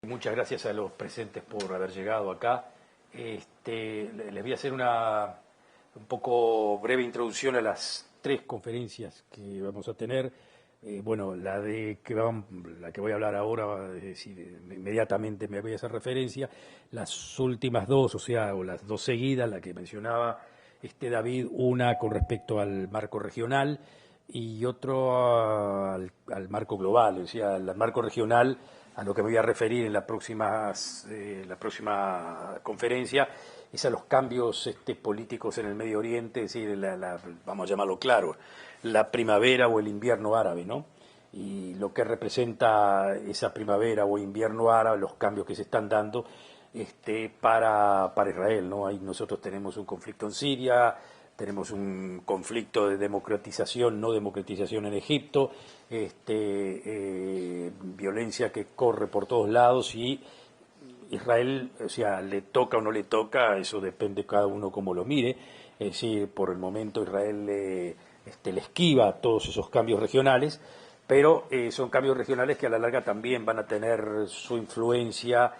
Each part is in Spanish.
Muchas gracias a los presentes por haber llegado acá. Les voy a hacer un poco breve introducción a las tres conferencias que vamos a tener. Bueno, la que voy a hablar ahora, es decir, inmediatamente me voy a hacer referencia. Las últimas dos, o las dos seguidas, la que mencionaba David, una con respecto al marco regional y otro al marco global, o sea, al marco regional, a lo que me voy a referir en la próxima conferencia, es a los cambios políticos en el Medio Oriente, es decir, vamos a llamarlo claro, la primavera o el invierno árabe, ¿no? Y lo que representa esa primavera o invierno árabe, los cambios que se están dando para Israel, ¿no? Ahí nosotros tenemos un conflicto en Siria, tenemos un conflicto de democratización, no democratización en Egipto, violencia que corre por todos lados y Israel, o sea, le toca o no le toca, eso depende cada uno cómo lo mire. Es decir, por el momento Israel le esquiva todos esos cambios regionales, pero son cambios regionales que a la larga también van a tener su influencia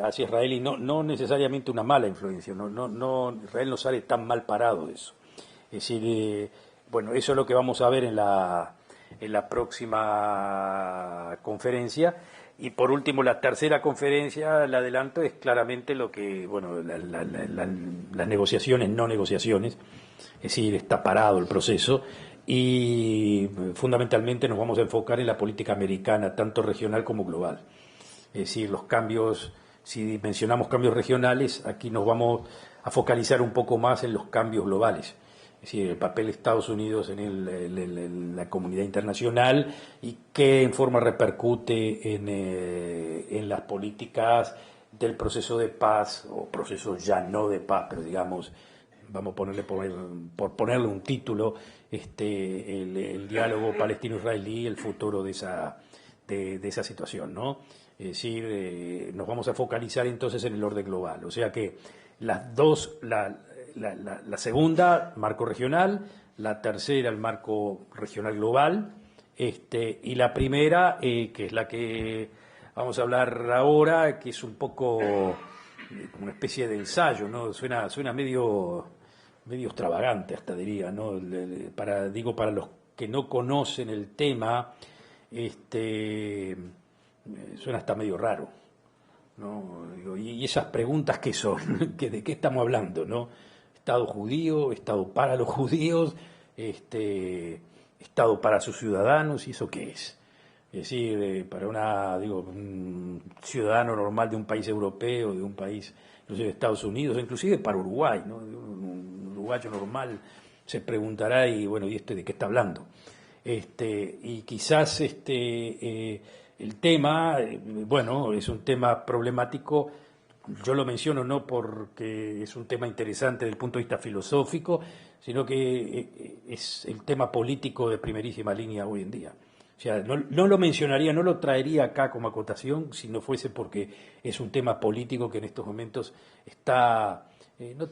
hacia Israel y no necesariamente una mala influencia. Israel no sale tan mal parado de eso. Es decir, bueno, eso es lo que vamos a ver en la próxima conferencia. Y por último, la tercera conferencia, la adelanto, es claramente lo que, bueno, las negociaciones, no negociaciones, es decir, está parado el proceso y fundamentalmente nos vamos a enfocar en la política americana, tanto regional como global. Es decir, los cambios, si mencionamos cambios regionales, aquí nos vamos a focalizar un poco más en los cambios globales. Es decir, el papel de Estados Unidos en la comunidad internacional y qué en forma repercute en las políticas del proceso de paz, o proceso ya no de paz, pero digamos, vamos a ponerle por ponerle un título, el diálogo palestino-israelí, el futuro de esa situación, ¿no? Es decir, nos vamos a focalizar entonces en el orden global. O sea que las dos, la segunda, marco regional, la tercera, el marco regional global, y la primera, que es la que vamos a hablar ahora, que es un poco como una especie de ensayo, ¿no? Suena medio extravagante, hasta diría, ¿no? Para los que no conocen el tema, suena hasta medio raro, ¿no? Y esas preguntas que son, ¿de qué estamos hablando, no? Estado judío, Estado para los judíos, Estado para sus ciudadanos, ¿y eso qué es? Es decir, para un ciudadano normal de un país europeo, de un país, inclusive de Estados Unidos, inclusive para Uruguay, ¿no? Un uruguayo normal se preguntará, y bueno, ¿y de qué está hablando? Y quizás el tema, bueno, es un tema problemático. Yo lo menciono no porque es un tema interesante desde el punto de vista filosófico, sino que es el tema político de primerísima línea hoy en día. O sea, no lo mencionaría, no lo traería acá como acotación si no fuese porque es un tema político que en estos momentos está,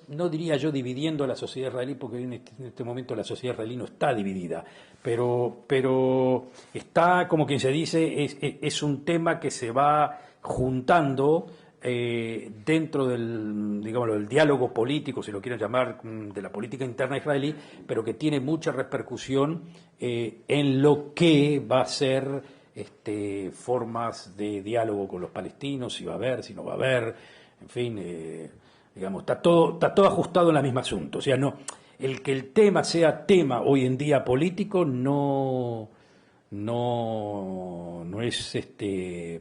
no diría yo dividiendo a la sociedad israelí, porque en este momento la sociedad israelí no está dividida, pero está, como quien se dice, es un tema que se va juntando dentro del diálogo político, si lo quieren llamar, de la política interna israelí, pero que tiene mucha repercusión en lo que va a ser formas de diálogo con los palestinos, si va a haber, si no va a haber, en fin, digamos, está todo ajustado en el mismo asunto. O sea, no, el que el tema sea tema hoy en día político no es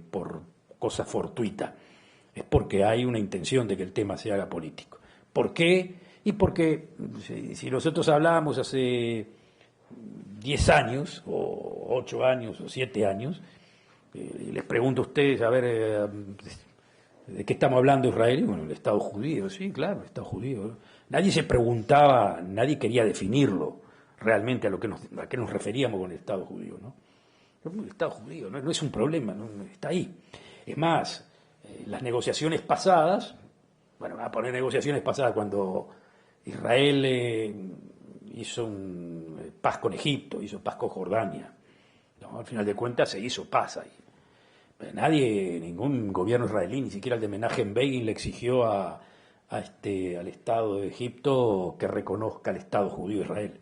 por cosa fortuita. Es porque hay una intención de que el tema se haga político. ¿Por qué? Y porque si nosotros hablábamos hace 10 años, o 8 años, o 7 años, y les pregunto a ustedes, a ver, ¿de qué estamos hablando Israel? Y bueno, el Estado judío, sí, claro, el Estado judío, ¿no? Nadie se preguntaba, nadie quería definirlo realmente a qué nos referíamos con el Estado judío, ¿no? El Estado judío no es un problema, ¿no? Está ahí. Es más, las negociaciones pasadas, bueno, va a poner negociaciones pasadas cuando Israel hizo paz con Egipto, hizo paz con Jordania, ¿no? Al final de cuentas se hizo paz ahí. Nadie, ningún gobierno israelí, ni siquiera el de Menachem Begin, le exigió al Estado de Egipto que reconozca el Estado judío de Israel.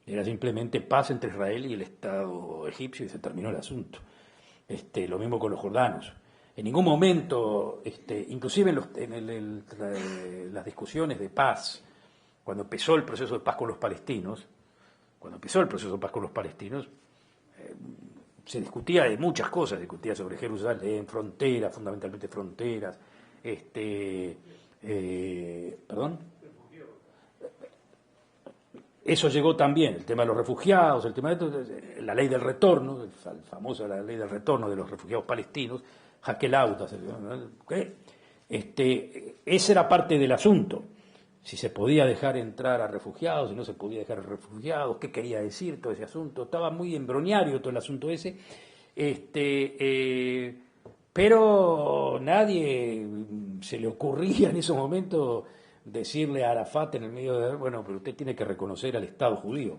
Era simplemente paz entre Israel y el Estado egipcio y se terminó el asunto. Lo mismo con los jordanos. En ningún momento, inclusive en las discusiones de paz, cuando empezó el proceso de paz con los palestinos, se discutía de muchas cosas, se discutía sobre Jerusalén, fronteras, fundamentalmente fronteras, perdón. Eso llegó también, el tema de los refugiados, el tema de la ley del retorno, la famosa ley del retorno de los refugiados palestinos, Jaquelautas, esa era parte del asunto. Si se podía dejar entrar a refugiados, si no se podía dejar a refugiados, qué quería decir todo ese asunto. Estaba muy embrionario todo el asunto ese. Pero nadie se le ocurría en esos momentos decirle a Arafat en el medio de, bueno, pero usted tiene que reconocer al Estado judío.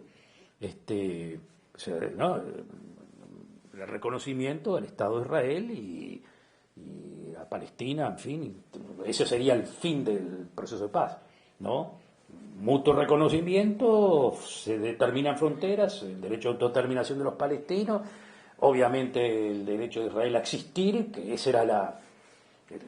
¿No? El reconocimiento al Estado de Israel y a Palestina, en fin, ese sería el fin del proceso de paz, ¿no? Mutuo reconocimiento, se determinan fronteras, el derecho a autodeterminación de los palestinos, obviamente el derecho de Israel a existir, que ese era el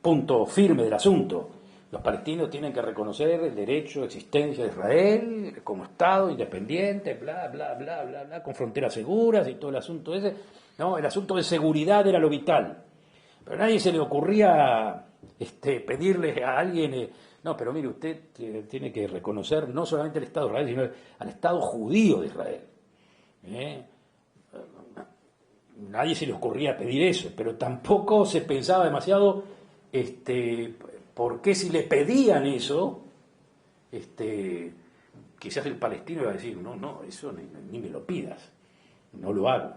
punto firme del asunto. Los palestinos tienen que reconocer el derecho de existencia de Israel como Estado independiente, bla, bla, bla, bla, bla, con fronteras seguras y todo el asunto ese. No, el asunto de seguridad era lo vital. Pero a nadie se le ocurría pedirle a alguien, no, pero mire, usted tiene que reconocer no solamente el Estado de Israel, sino al Estado judío de Israel. Nadie se le ocurría pedir eso, pero tampoco se pensaba demasiado, ¿por qué si le pedían eso, quizás el palestino iba a decir, no, eso ni me lo pidas, no lo hago.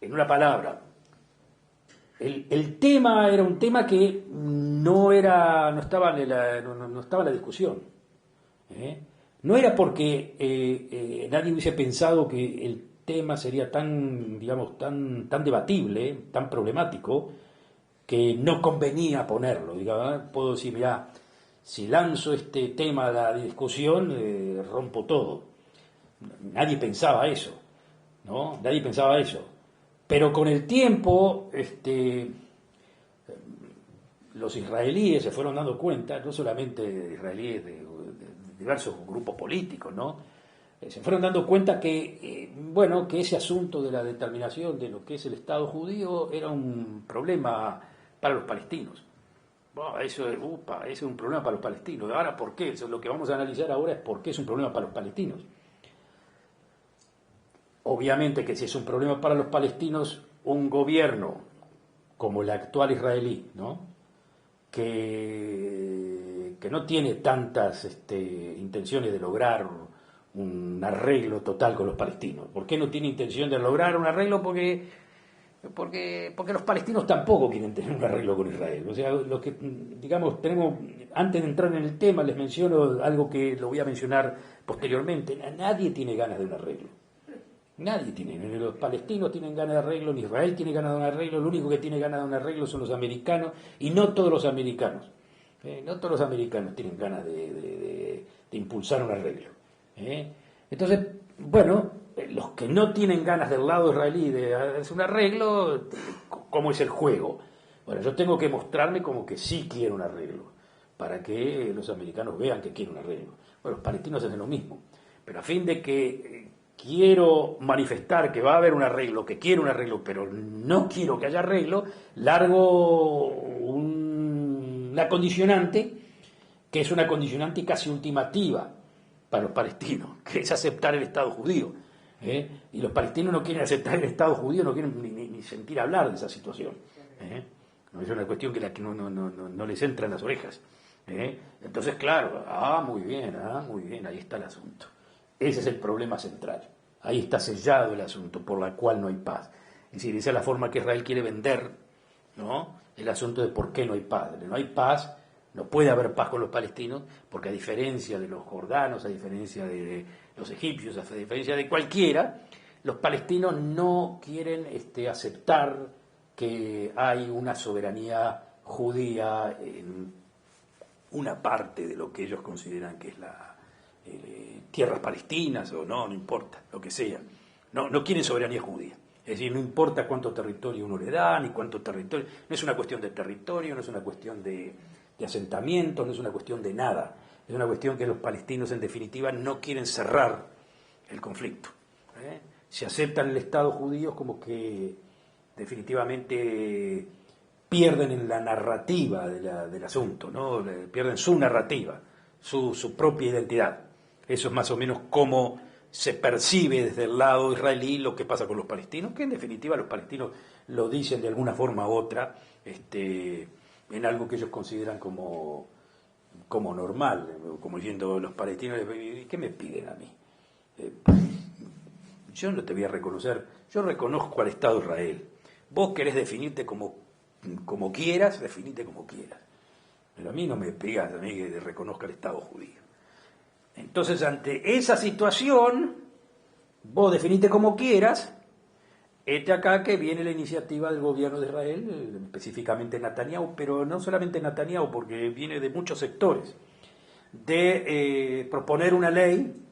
En una palabra, el tema era un tema que no estaba en la discusión. No era porque nadie hubiese pensado que el tema sería tan debatible, tan problemático, que no convenía ponerlo. Puedo decir, mirá, si lanzo este tema a la discusión, rompo todo. Nadie pensaba eso, ¿no? Nadie pensaba eso. Pero con el tiempo, los israelíes se fueron dando cuenta, no solamente israelíes de diversos grupos políticos, ¿no? Se fueron dando cuenta que, que ese asunto de la determinación de lo que es el Estado judío era un problema para los palestinos. Eso es un problema para los palestinos. Ahora, ¿por qué? Eso, lo que vamos a analizar ahora es por qué es un problema para los palestinos. Obviamente que si es un problema para los palestinos, un gobierno como el actual israelí, ¿no? que no tiene tantas intenciones de lograr un arreglo total con los palestinos. ¿Por qué no tiene intención de lograr un arreglo? Porque los palestinos tampoco quieren tener un arreglo con Israel. O sea, lo que, tenemos, antes de entrar en el tema, les menciono algo que lo voy a mencionar posteriormente. Nadie tiene ganas de un arreglo. Nadie tiene. Ni los palestinos tienen ganas de arreglo, ni Israel tiene ganas de un arreglo. Lo único que tiene ganas de un arreglo son los americanos, y no todos los americanos. No todos los americanos tienen ganas de impulsar un arreglo. Entonces, los que no tienen ganas del lado israelí de hacer un arreglo, ¿cómo es el juego? Bueno, yo tengo que mostrarme como que sí quiero un arreglo, para que los americanos vean que quiero un arreglo. Bueno, los palestinos hacen lo mismo, pero a fin de que quiero manifestar que va a haber un arreglo, que quiero un arreglo, pero no quiero que haya arreglo, largo una condicionante, que es una condicionante casi ultimativa para los palestinos, que es aceptar el Estado judío. Y los palestinos no quieren aceptar el Estado judío, no quieren ni sentir hablar de esa situación. Es una cuestión que no les entra en las orejas. Entonces, claro, muy bien, ahí está el asunto. Ese es el problema central. Ahí está sellado el asunto por la cual no hay paz. Es decir, esa es la forma que Israel quiere vender, ¿no?, el asunto de por qué no hay paz. No hay paz, no puede haber paz con los palestinos, porque a diferencia de los jordanos, a diferencia de los egipcios, a diferencia de cualquiera, los palestinos no quieren aceptar que hay una soberanía judía en una parte de lo que ellos consideran que es la tierras palestinas o no importa, lo que sea. No quieren soberanía judía. Es decir, no importa cuánto territorio uno le da, ni cuánto territorio. No es una cuestión de territorio, no es una cuestión de asentamientos, no es una cuestión de nada. Es una cuestión que los palestinos, en definitiva, no quieren cerrar el conflicto. Si aceptan el Estado judío, como que definitivamente pierden en la narrativa del asunto, ¿no? Pierden su narrativa, su propia identidad. Eso es más o menos como se percibe desde el lado israelí lo que pasa con los palestinos, que en definitiva los palestinos lo dicen de alguna forma u otra en algo que ellos consideran como normal, como diciendo los palestinos, ¿qué me piden a mí? Yo no te voy a reconocer, yo reconozco al Estado de Israel. Vos querés definirte como quieras, definite como quieras. Pero a mí no me pegas a mí que reconozca el Estado judío. Entonces, ante esa situación, vos definite como quieras, acá que viene la iniciativa del gobierno de Israel, específicamente Netanyahu, pero no solamente Netanyahu, porque viene de muchos sectores, de proponer una ley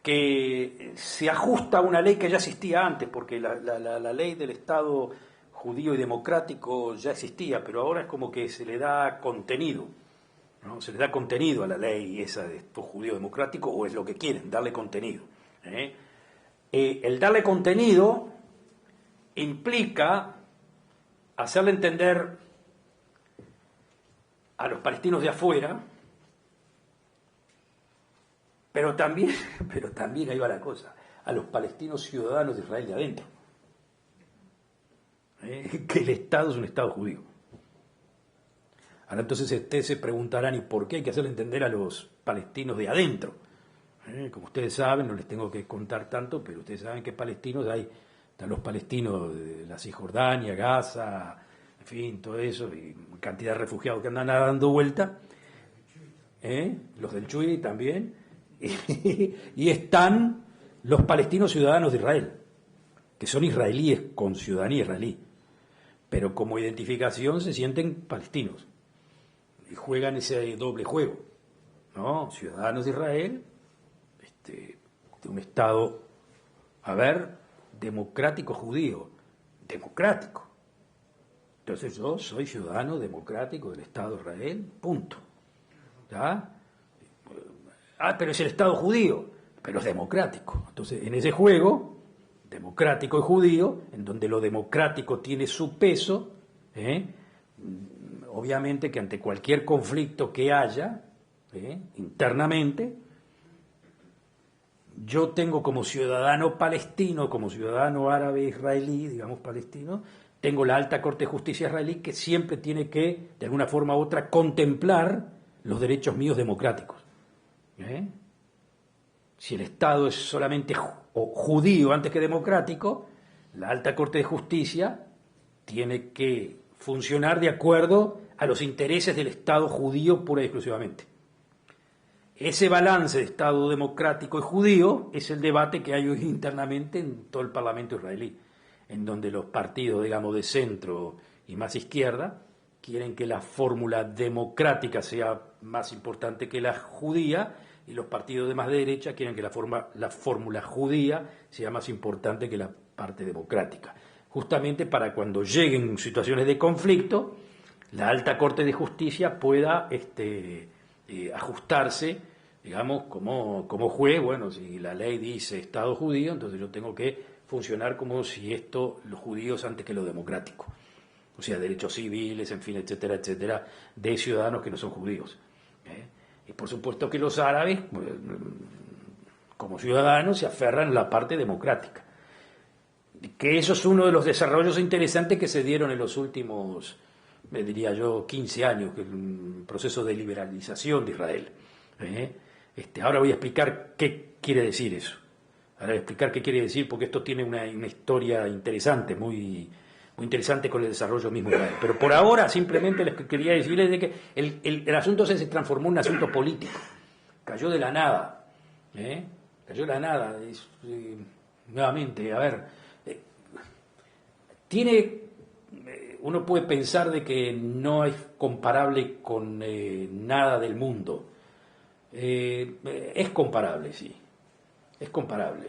que se ajusta a una ley que ya existía antes, porque la ley del Estado judío y democrático ya existía, pero ahora es como que se le da contenido, ¿no? Se le da contenido a la ley esa de Estado judío democrático, o es lo que quieren, darle contenido. El darle contenido implica hacerle entender a los palestinos de afuera, pero también ahí va la cosa, a los palestinos ciudadanos de Israel de adentro, que el Estado es un Estado judío. Ahora entonces ustedes se preguntarán, ¿y por qué hay que hacerle entender a los palestinos de adentro? Como ustedes saben, no les tengo que contar tanto, pero ustedes saben que palestinos hay, están los palestinos de la Cisjordania, Gaza, en fin, todo eso, y cantidad de refugiados que andan dando vuelta, los del Chuy también, y están los palestinos ciudadanos de Israel, que son israelíes con ciudadanía israelí, pero como identificación se sienten palestinos y juegan ese doble juego, ¿no? Ciudadanos de Israel, de un Estado, democrático judío, democrático. Entonces yo soy ciudadano democrático del Estado de Israel, punto. ¿Ya? Pero es el Estado judío, pero es democrático. Entonces, en ese juego, democrático y judío, en donde lo democrático tiene su peso, obviamente que ante cualquier conflicto que haya, internamente, yo tengo como ciudadano palestino, como ciudadano árabe israelí, digamos palestino, tengo la Alta Corte de Justicia israelí que siempre tiene que, de alguna forma u otra, contemplar los derechos míos democráticos. Si el Estado es solamente judío antes que democrático, la Alta Corte de Justicia tiene que funcionar de acuerdo a los intereses del Estado judío pura y exclusivamente. Ese balance de Estado democrático y judío es el debate que hay hoy internamente en todo el Parlamento israelí, en donde los partidos, digamos, de centro y más izquierda quieren que la fórmula democrática sea más importante que la judía, y los partidos de más derecha quieren que la fórmula judía sea más importante que la parte democrática. Justamente para cuando lleguen situaciones de conflicto, la Alta Corte de Justicia pueda ajustarse, digamos, como juez. Bueno, si la ley dice Estado judío, entonces yo tengo que funcionar como si los judíos antes que lo democrático. O sea, derechos civiles, en fin, etcétera, etcétera, de ciudadanos que no son judíos. Y por supuesto que los árabes, como ciudadanos, se aferran a la parte democrática. Que eso es uno de los desarrollos interesantes que se dieron en los últimos, diría yo, 15 años, que es un proceso de liberalización de Israel. Ahora voy a explicar qué quiere decir eso. Ahora voy a explicar qué quiere decir, porque esto tiene una historia interesante, muy interesante con el desarrollo mismo de Israel. Pero por ahora simplemente les quería decirles de que el asunto se transformó en un asunto político. Cayó de la nada. Cayó de la nada. nuevamente, a ver, tiene, uno puede pensar de que no es comparable con nada del mundo. Es comparable, sí, es comparable.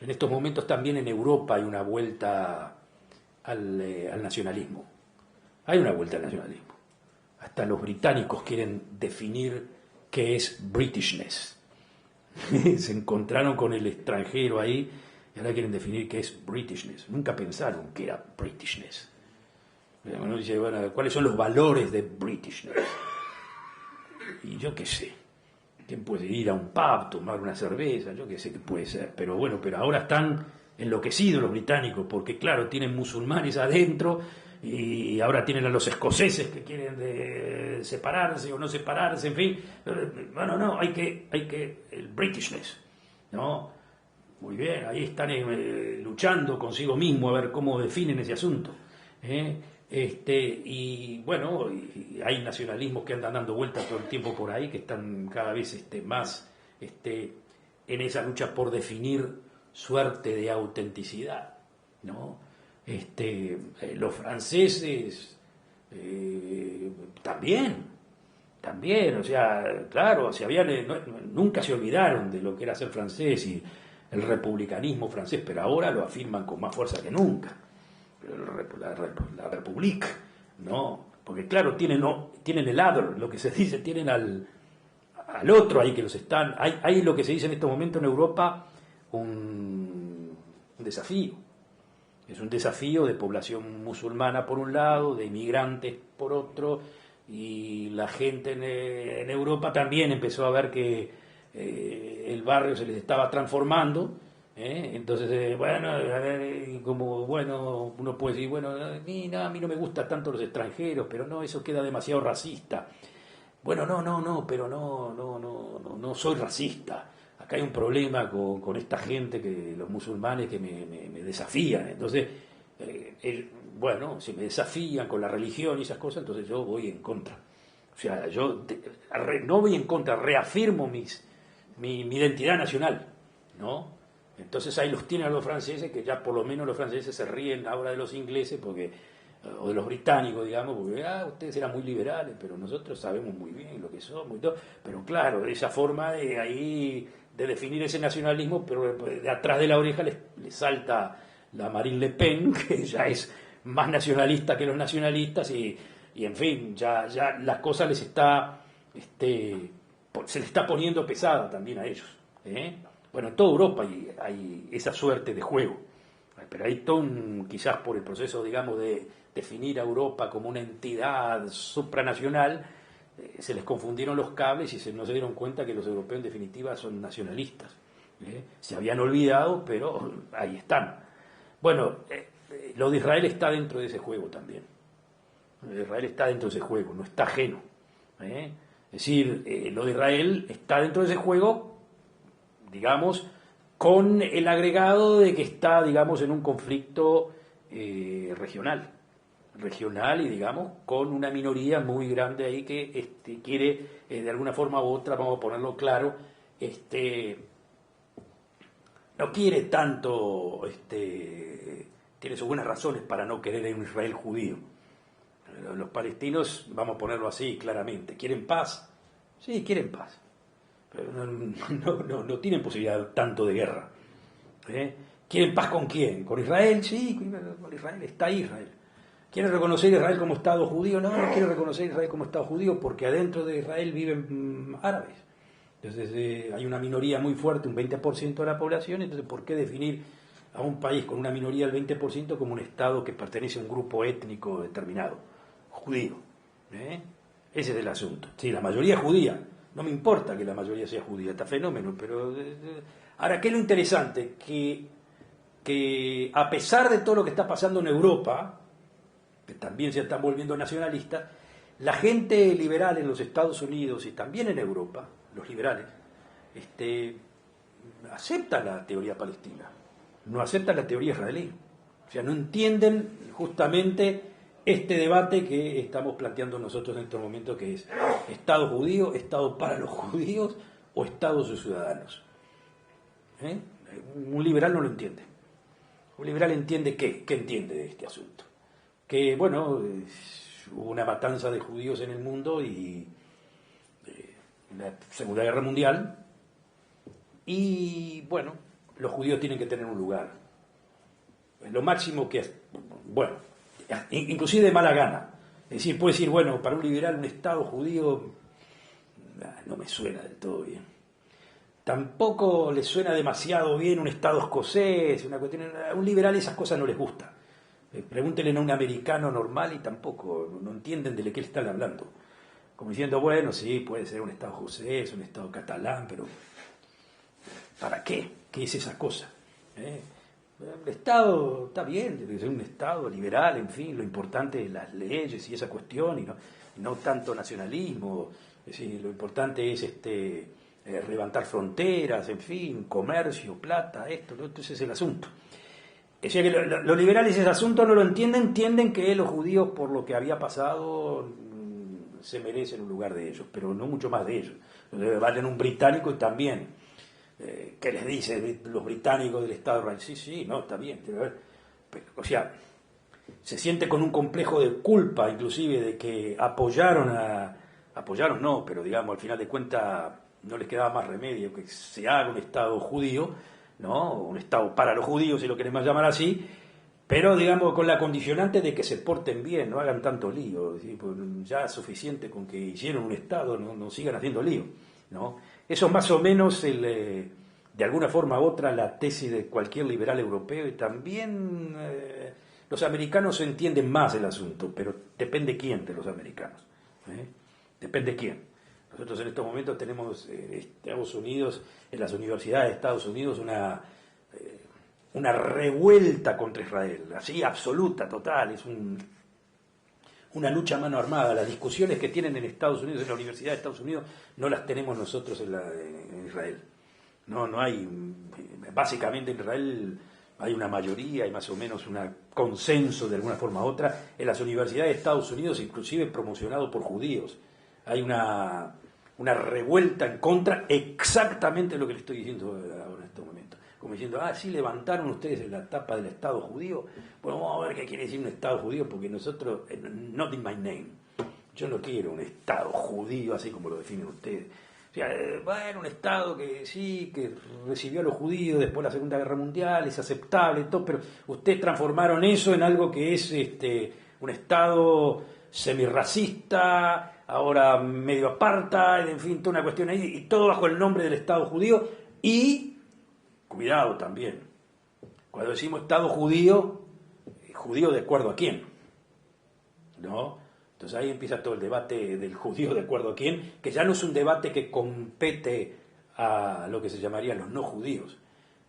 En estos momentos también en Europa hay una vuelta al nacionalismo. Hay una vuelta al nacionalismo. Hasta los británicos quieren definir qué es Britishness. Se encontraron con el extranjero ahí y ahora quieren definir qué es Britishness. Nunca pensaron que era Britishness. Uno dice, bueno, ¿cuáles son los valores de Britishness? Y yo qué sé. ¿Quién puede ir a un pub, tomar una cerveza? Yo qué sé qué puede ser. Pero bueno, pero ahora están enloquecidos los británicos porque, claro, tienen musulmanes adentro y ahora tienen a los escoceses que quieren separarse o no separarse, en fin. Bueno, no, hay que el Britishness, ¿no? Muy bien, ahí están luchando consigo mismo a ver cómo definen ese asunto. Y bueno, y hay nacionalismos que andan dando vueltas todo el tiempo por ahí, que están cada vez más en esa lucha por definir suerte de autenticidad, ¿no? Los franceses también, o sea, claro, nunca se olvidaron de lo que era ser francés y el republicanismo francés, pero ahora lo afirman con más fuerza que nunca. La République, ¿no? Porque claro, tienen el other, lo que se dice, tienen al otro ahí que los están. Hay lo que se dice en este momento en Europa un desafío. Es un desafío de población musulmana por un lado, de inmigrantes por otro, y la gente en Europa también empezó a ver que el barrio se les estaba transformando. Entonces, bueno, a ver, como bueno, uno puede decir, bueno, a mí no me gustan tanto los extranjeros, pero no, eso queda demasiado racista. Bueno, pero no soy racista. Acá hay un problema con esta gente, los musulmanes que me desafían. Entonces, bueno, si me desafían con la religión y esas cosas, entonces yo voy en contra. O sea, no voy en contra, reafirmo mi identidad nacional, ¿no? Entonces ahí los tienen a los franceses, que ya por lo menos los franceses se ríen ahora de los ingleses, o de los británicos, digamos, porque ustedes eran muy liberales, pero nosotros sabemos muy bien lo que somos y todo. Pero claro, esa forma de definir ese nacionalismo, pero de atrás de la oreja les salta la Marine Le Pen, que ya es más nacionalista que los nacionalistas, y en fin, ya la cosa se les está poniendo pesada también a ellos. Bueno, en toda Europa hay esa suerte de juego, pero hay quizás por el proceso, digamos, de definir a Europa como una entidad supranacional, se les confundieron los cables y no se dieron cuenta que los europeos en definitiva son nacionalistas. Se habían olvidado, pero ahí están. Bueno, lo de Israel está dentro de ese juego también. Israel está dentro de ese juego, no está ajeno. Es decir, lo de Israel está dentro de ese juego, digamos, con el agregado de que está, digamos, en un conflicto regional y, digamos, con una minoría muy grande ahí que quiere, de alguna forma u otra, vamos a ponerlo claro, no quiere tanto, tiene sus buenas razones para no querer un Israel judío. Los palestinos, vamos a ponerlo así claramente, ¿quieren paz? Sí, quieren paz. Pero no tienen posibilidad tanto de guerra. ¿Quieren paz con quién? ¿Con Israel? Sí, con Israel. Está Israel. ¿Quieren reconocer a Israel como Estado judío? No quiero reconocer a Israel como Estado judío porque adentro de Israel viven árabes. Entonces hay una minoría muy fuerte, un 20% de la población. Entonces, ¿por qué definir a un país con una minoría del 20% como un Estado que pertenece a un grupo étnico determinado? Judío. Ese es el asunto. Sí, la mayoría es judía. No me importa que la mayoría sea judía, está fenómeno, pero... Ahora, ¿qué es lo interesante? Que a pesar de todo lo que está pasando en Europa, que también se están volviendo nacionalistas, la gente liberal en los Estados Unidos y también en Europa, los liberales, acepta la teoría palestina, no acepta la teoría israelí. O sea, no entienden justamente este debate que estamos planteando nosotros en estos momentos, que es Estado judío, Estado para los judíos o Estado de sus ciudadanos. ¿eh? Un liberal no lo entiende. Un liberal entiende ¿qué entiende de este asunto? Que, bueno, hubo una matanza de judíos en el mundo y en la Segunda Guerra Mundial, y, bueno, los judíos tienen que tener un lugar. Lo máximo que, bueno, inclusive de mala gana. Es decir, puede decir, bueno, para un liberal un Estado judío no me suena del todo bien. Tampoco le suena demasiado bien un Estado escocés, una cuestión. A un liberal esas cosas no les gusta. Pregúntenle a un americano normal y tampoco no entienden de qué le están hablando. Como diciendo, bueno, sí, puede ser un Estado escocés, un Estado catalán, pero ¿para qué? ¿Qué es esa cosa? El Estado está bien, debe ser un Estado liberal, en fin, lo importante es las leyes y esa cuestión, y no tanto nacionalismo. Es decir, lo importante es levantar fronteras, en fin, comercio, plata, esto, ese es el asunto. Es decir, que los liberales ese asunto no lo entienden que los judíos, por lo que había pasado, se merecen un lugar de ellos, pero no mucho más de ellos. Vayan un británico y también, ¿qué les dicen los británicos del Estado de Israel? Sí, no, está bien. Pero, o sea, se siente con un complejo de culpa, inclusive, de que apoyaron no, pero digamos, al final de cuentas no les quedaba más remedio que se haga un Estado judío, ¿no? Un Estado para los judíos, si lo queremos llamar así, pero digamos con la condicionante de que se porten bien, no hagan tanto lío. ¿Sí? Pues ya es suficiente con que hicieron un Estado, no sigan haciendo lío, ¿no? Eso es más o menos de alguna forma u otra la tesis de cualquier liberal europeo, y también los americanos entienden más el asunto, pero depende quién de los americanos, depende quién. Nosotros en estos momentos tenemos en Estados Unidos, en las universidades de Estados Unidos, una revuelta contra Israel, así absoluta, total, es una lucha a mano armada. Las discusiones que tienen en Estados Unidos, en la Universidad de Estados Unidos, no las tenemos nosotros en Israel. No hay, básicamente en Israel hay una mayoría, hay más o menos un consenso de alguna forma u otra, en las universidades de Estados Unidos, inclusive promocionado por judíos. Hay una revuelta en contra exactamente de lo que le estoy diciendo ahora en este momento. Como diciendo, sí levantaron ustedes la tapa del Estado judío, bueno, vamos a ver qué quiere decir un Estado judío, porque nosotros, not in my name, yo no quiero un Estado judío así como lo definen ustedes. O sea, bueno, un Estado que sí, que recibió a los judíos después de la Segunda Guerra Mundial, es aceptable y todo, pero ustedes transformaron eso en algo que es un Estado semirracista, ahora medio apartheid, en fin, toda una cuestión ahí, y todo bajo el nombre del Estado judío. Y, cuidado también, cuando decimos Estado judío, ¿judío de acuerdo a quién? ¿No? Entonces ahí empieza todo el debate del judío de acuerdo a quién, que ya no es un debate que compete a lo que se llamarían los no judíos,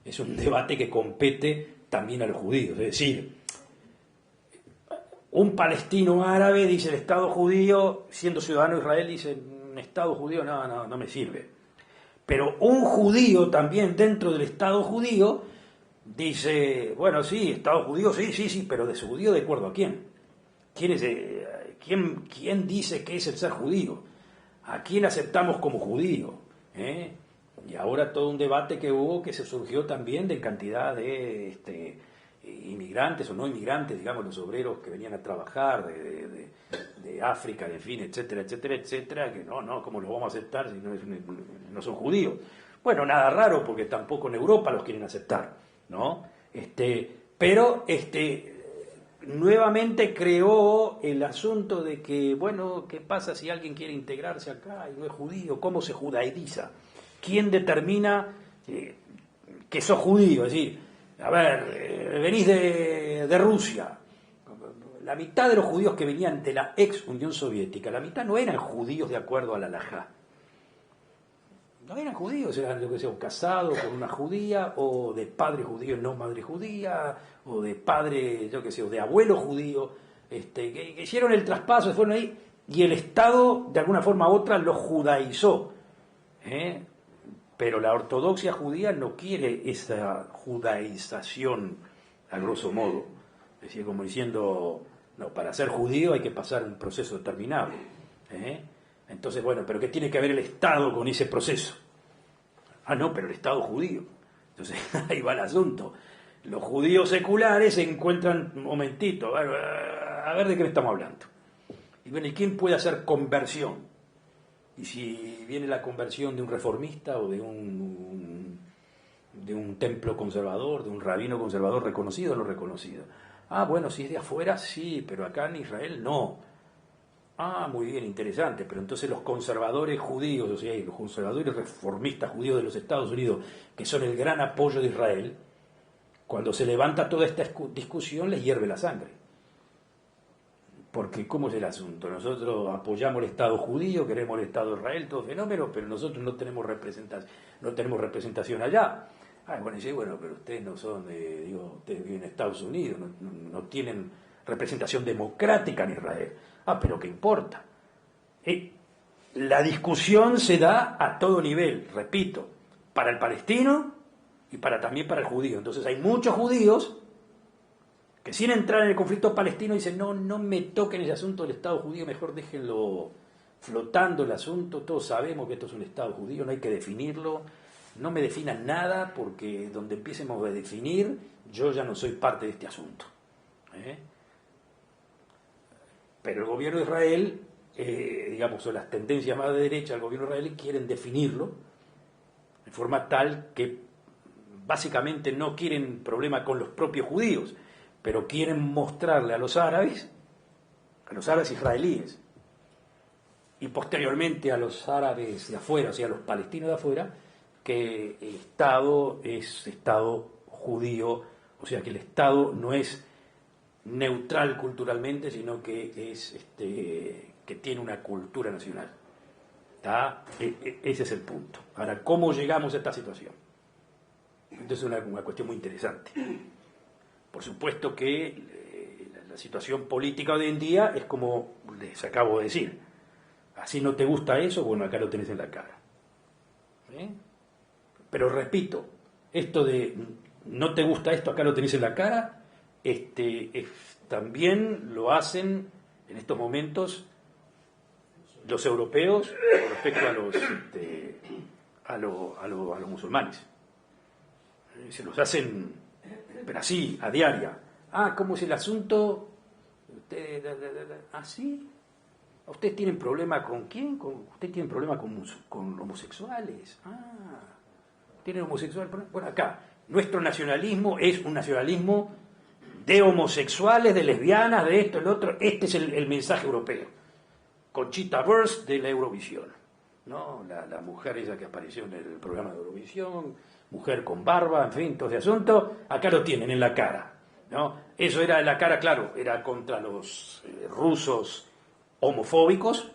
es un debate que compete también a los judíos. Es decir, un palestino árabe dice el Estado judío, siendo ciudadano de Israel, dice un Estado judío no me sirve. Pero un judío también dentro del Estado judío dice, bueno, sí, Estado judío, sí, pero de su judío de acuerdo a quién. ¿Quién dice que es el ser judío? ¿A quién aceptamos como judío? Y ahora todo un debate que hubo, que se surgió también de cantidad de inmigrantes o no inmigrantes, digamos, los obreros que venían a trabajar de África, en fin, etcétera, que no, ¿cómo los vamos a aceptar si no son judíos? Bueno, nada raro, porque tampoco en Europa los quieren aceptar, ¿no? Pero nuevamente creó el asunto de que, bueno, ¿qué pasa si alguien quiere integrarse acá y no es judío? ¿Cómo se judaiza? ¿Quién determina que sos judío? Es decir, a ver, venís de Rusia. La mitad de los judíos que venían de la ex Unión Soviética, la mitad no eran judíos de acuerdo a la halajá. No eran judíos, eran lo que sea, casados con una judía, o de padre judío y no madre judía, o de padre, yo qué sé, o de abuelo judío, que hicieron el traspaso, fueron ahí, y el Estado, de alguna forma u otra, los judaizó. Pero la ortodoxia judía no quiere esa judaización, a grosso modo. Es decir, como diciendo, no, para ser judío hay que pasar un proceso determinado. Entonces, bueno, ¿pero qué tiene que ver el Estado con ese proceso? No, pero el Estado judío. Entonces ahí va el asunto. Los judíos seculares se encuentran, un momentito, a ver de qué estamos hablando. Y bueno, ¿y quién puede hacer conversión? Y si viene la conversión de un reformista o de un templo conservador, de un rabino conservador reconocido o no reconocido. Ah, bueno, si es de afuera, sí, pero acá en Israel no. Ah, muy bien, interesante, pero entonces los conservadores judíos, o sea, los conservadores reformistas judíos de los Estados Unidos, que son el gran apoyo de Israel, cuando se levanta toda esta discusión les hierve la sangre. Porque ¿cómo es el asunto? Nosotros apoyamos el Estado judío, queremos el Estado de Israel, todo fenómeno, pero nosotros no tenemos representación allá. Ah, bueno, dice, bueno, pero ustedes no son ustedes viven en Estados Unidos, no tienen representación democrática en Israel. Ah, pero ¿qué importa? La discusión se da a todo nivel, repito, para el palestino y también para el judío. Entonces hay muchos judíos que sin entrar en el conflicto palestino dicen, no me toquen ese asunto del Estado judío, mejor déjenlo flotando el asunto, todos sabemos que esto es un Estado judío, no hay que definirlo, no me definan nada porque donde empiecemos a definir, yo ya no soy parte de este asunto. Pero el gobierno de Israel, digamos, o las tendencias más de derecha del gobierno de Israel quieren definirlo de forma tal que básicamente no quieren problema con los propios judíos, pero quieren mostrarle a los árabes israelíes, y posteriormente a los árabes de afuera, o sea, a los palestinos de afuera, que el Estado es Estado judío, o sea, que el Estado no es neutral culturalmente, sino que es que tiene una cultura nacional. Ese es el punto. Ahora, ¿cómo llegamos a esta situación? Entonces es una cuestión muy interesante. Por supuesto que la situación política hoy en día es como les acabo de decir. Así no te gusta eso, bueno, acá lo tenés en la cara. Pero repito, esto de no te gusta esto, acá lo tenés en la cara, también lo hacen en estos momentos los europeos con respecto a los musulmanes. Se los hacen, pero así, a diaria. Ah, ¿cómo es el asunto? ¿Sí? ¿Ustedes tienen problema con quién? ¿Ustedes tienen problema con homosexuales? Ah, ¿tienen homosexuales? Bueno, acá, nuestro nacionalismo es un nacionalismo de homosexuales, de lesbianas, de esto, el otro. Este es el mensaje europeo. Conchita Wurst de la Eurovisión, ¿no? La mujer esa que apareció en el programa de Eurovisión, mujer con barba, en fin, todo ese asunto, acá lo tienen en la cara, ¿no? Eso era en la cara, claro, era contra los rusos homofóbicos,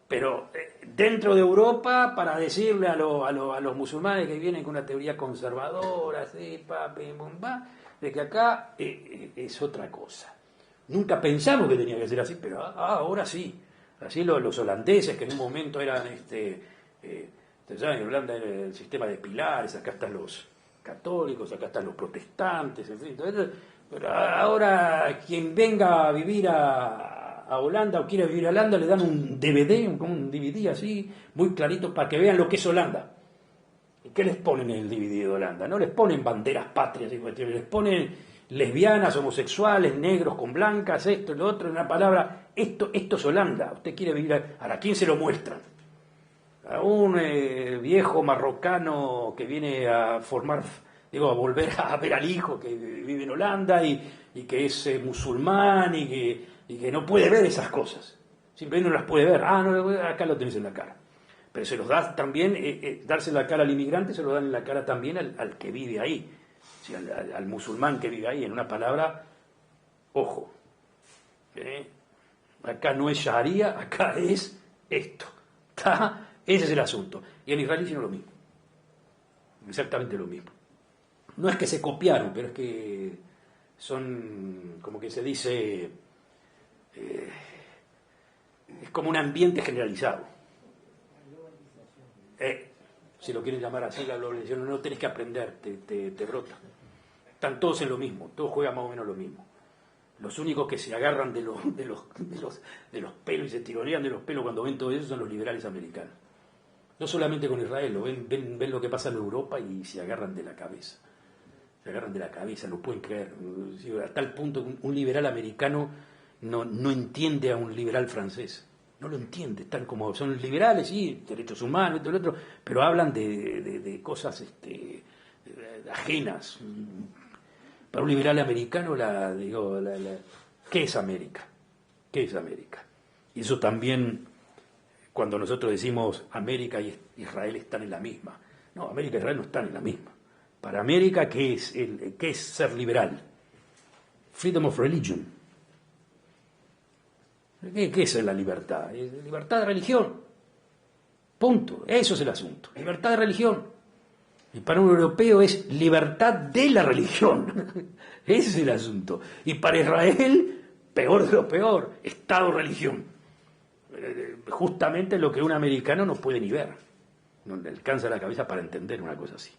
pero dentro de Europa, para decirle a los musulmanes que vienen con una teoría conservadora, así, de que acá es otra cosa. Nunca pensamos que tenía que ser así, pero ahora sí. Así los holandeses, que en un momento eran, en Holanda era el sistema de pilares, acá están los católicos, acá están los protestantes, en fin. Entonces, pero ahora quien venga a vivir a Holanda o quiere vivir a Holanda, le dan un DVD, un DVD así, muy clarito, para que vean lo que es Holanda. ¿Y qué les ponen en el DVD de Holanda? No les ponen banderas patrias, les ponen lesbianas, homosexuales, negros con blancas, esto, lo otro, en una palabra, esto es Holanda. Usted quiere vivir ¿a quién se lo muestran? A un viejo marrocano que viene a volver a ver al hijo que vive en Holanda y que es musulmán y que no puede ver esas cosas. Simplemente no las puede ver. No, acá lo tenés en la cara. Pero se los da también, darse la cara al inmigrante, se lo dan en la cara también al que vive ahí. Sí, al musulmán que vive ahí, en una palabra, ojo, acá no es Sharia, acá es esto, ¿está? Ese es el asunto. Y en Israel hicieron lo mismo, exactamente lo mismo. No es que se copiaron, pero es que son, como que se dice, es como un ambiente generalizado. Si lo quieren llamar así, la globalización, no tenés que aprender, te brota. Están todos en lo mismo, todos juegan más o menos lo mismo. Los únicos que se agarran de los pelos y se tironean de los pelos cuando ven todo eso son los liberales americanos. No solamente con Israel, ven lo que pasa en Europa y se agarran de la cabeza. Se agarran de la cabeza, no pueden creer. A tal punto que un liberal americano no entiende a un liberal francés. No lo entiende, están como son liberales, sí, derechos humanos, todo lo otro, pero hablan de cosas ajenas. Para un liberal americano, ¿qué es América? ¿Qué es América? Y eso también, cuando nosotros decimos América y Israel están en la misma. No, América y Israel no están en la misma. Para América, ¿qué es ser liberal? Freedom of religion. ¿Qué es la libertad? Libertad de religión. Punto. Eso es el asunto. Libertad de religión. Y para un europeo es libertad de la religión. Ese es el asunto. Y para Israel, peor de lo peor, Estado-religión. Justamente lo que un americano no puede ni ver. No le alcanza la cabeza para entender una cosa así.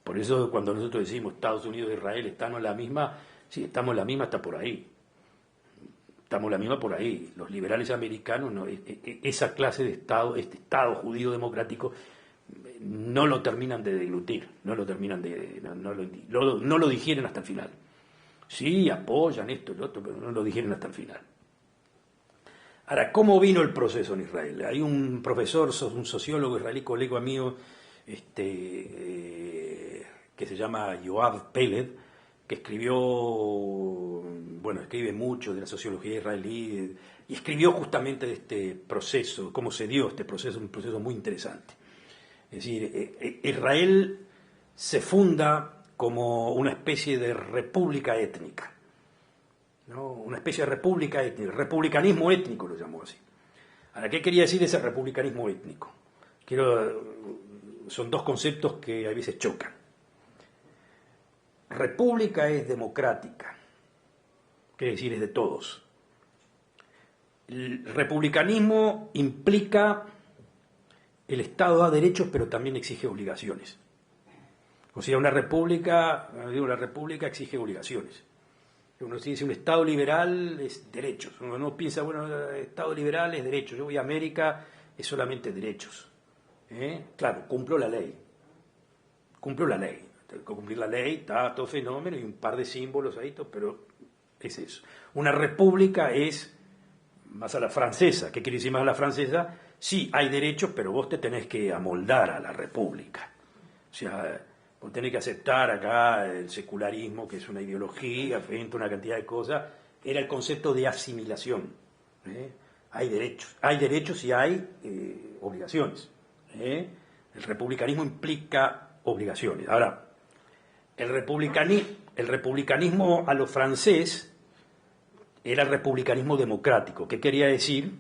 Por eso cuando nosotros decimos Estados Unidos e Israel estamos en la misma, sí, estamos en la misma, está por ahí. Estamos en la misma por ahí. Los liberales americanos, esa clase de Estado, este Estado judío democrático, no lo terminan de deglutir, no lo digieren hasta el final. Sí, apoyan esto y lo otro, pero no lo digieren hasta el final. Ahora, ¿cómo vino el proceso en Israel? Hay un profesor, un sociólogo israelí, colega mío, que se llama Yoav Peled, que escribe mucho de la sociología israelí, y escribió justamente de este proceso, cómo se dio este proceso, un proceso muy interesante. Es decir, Israel se funda como una especie de república étnica, ¿no? Una especie de república étnica, republicanismo étnico lo llamó así. Ahora, ¿qué quería decir ese republicanismo étnico? Son dos conceptos que a veces chocan. República es democrática, quiere decir es de todos. El republicanismo implica el Estado da derechos, pero también exige obligaciones. O sea, la república exige obligaciones. Uno dice un Estado liberal es derechos. Uno no piensa, Estado liberal es derechos. Yo voy a América, es solamente derechos. Claro, cumplo la ley. Cumplir la ley, está todo fenómeno y un par de símbolos ahí, pero es eso. Una república es más a la francesa. ¿Qué quiere decir más a la francesa? Sí, hay derechos, pero vos te tenés que amoldar a la república. O sea, vos tenés que aceptar acá el secularismo, que es una ideología, frente a una cantidad de cosas. Era el concepto de asimilación. Hay derechos y hay obligaciones. El republicanismo implica obligaciones. Ahora, el republicanismo a lo francés era el republicanismo democrático. ¿Qué quería decir?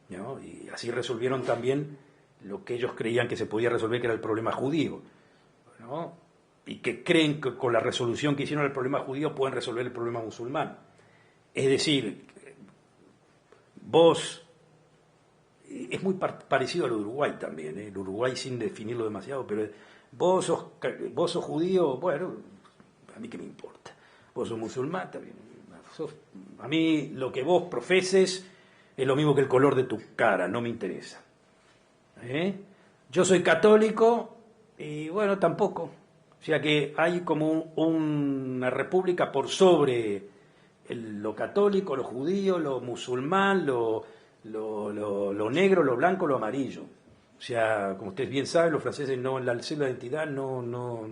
¿No? Y así resolvieron también lo que ellos creían que se podía resolver, que era el problema judío, ¿no? Y que creen que con la resolución que hicieron del problema judío pueden resolver el problema musulmán. Es decir, es muy parecido al Uruguay también, el Uruguay sin definirlo demasiado, pero vos sos judío, bueno, a mí qué me importa. Vos sos musulmán también. A mí lo que vos profeses es lo mismo que el color de tu cara, no me interesa. Yo soy católico y bueno, tampoco. O sea que hay como una república por sobre lo católico, lo judío, lo musulmán, lo negro, lo blanco, lo amarillo. O sea, como ustedes bien saben, los franceses en la cédula de identidad no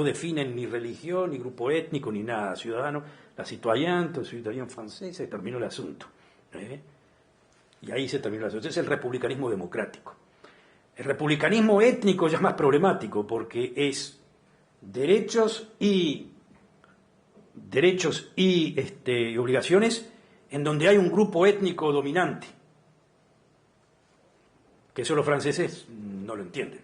definen ni religión, ni grupo étnico, ni nada. Ciudadano, la citoyen francés, se terminó el asunto. Y ahí se terminó el asunto. Ese es el republicanismo democrático. El republicanismo étnico ya es más problemático porque es derechos y obligaciones en donde hay un grupo étnico dominante. Que eso los franceses no lo entienden.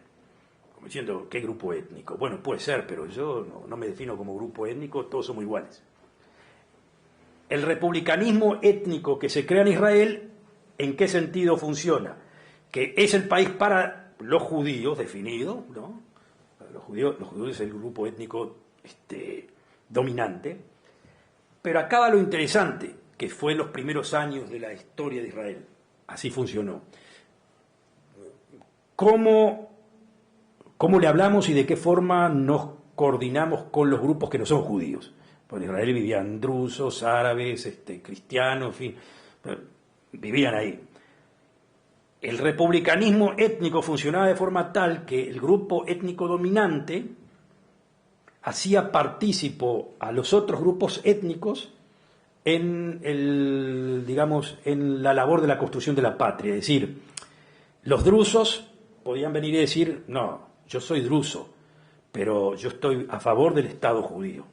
Como diciendo, ¿qué grupo étnico? Bueno, puede ser, pero yo no me defino como grupo étnico, todos somos iguales. El republicanismo étnico que se crea en Israel, ¿en qué sentido funciona? Que es el país para los judíos definido, ¿no? Los judíos es el grupo étnico dominante, pero acaba lo interesante, que fue en los primeros años de la historia de Israel. Así funcionó. cómo le hablamos y de qué forma nos coordinamos con los grupos que no son judíos. Por Israel vivían drusos, árabes, cristianos, en fin, vivían ahí. El republicanismo étnico funcionaba de forma tal que el grupo étnico dominante hacía partícipo a los otros grupos étnicos en en la labor de la construcción de la patria. Es decir, los drusos podían venir y decir, no, yo soy druso, pero yo estoy a favor del Estado judío.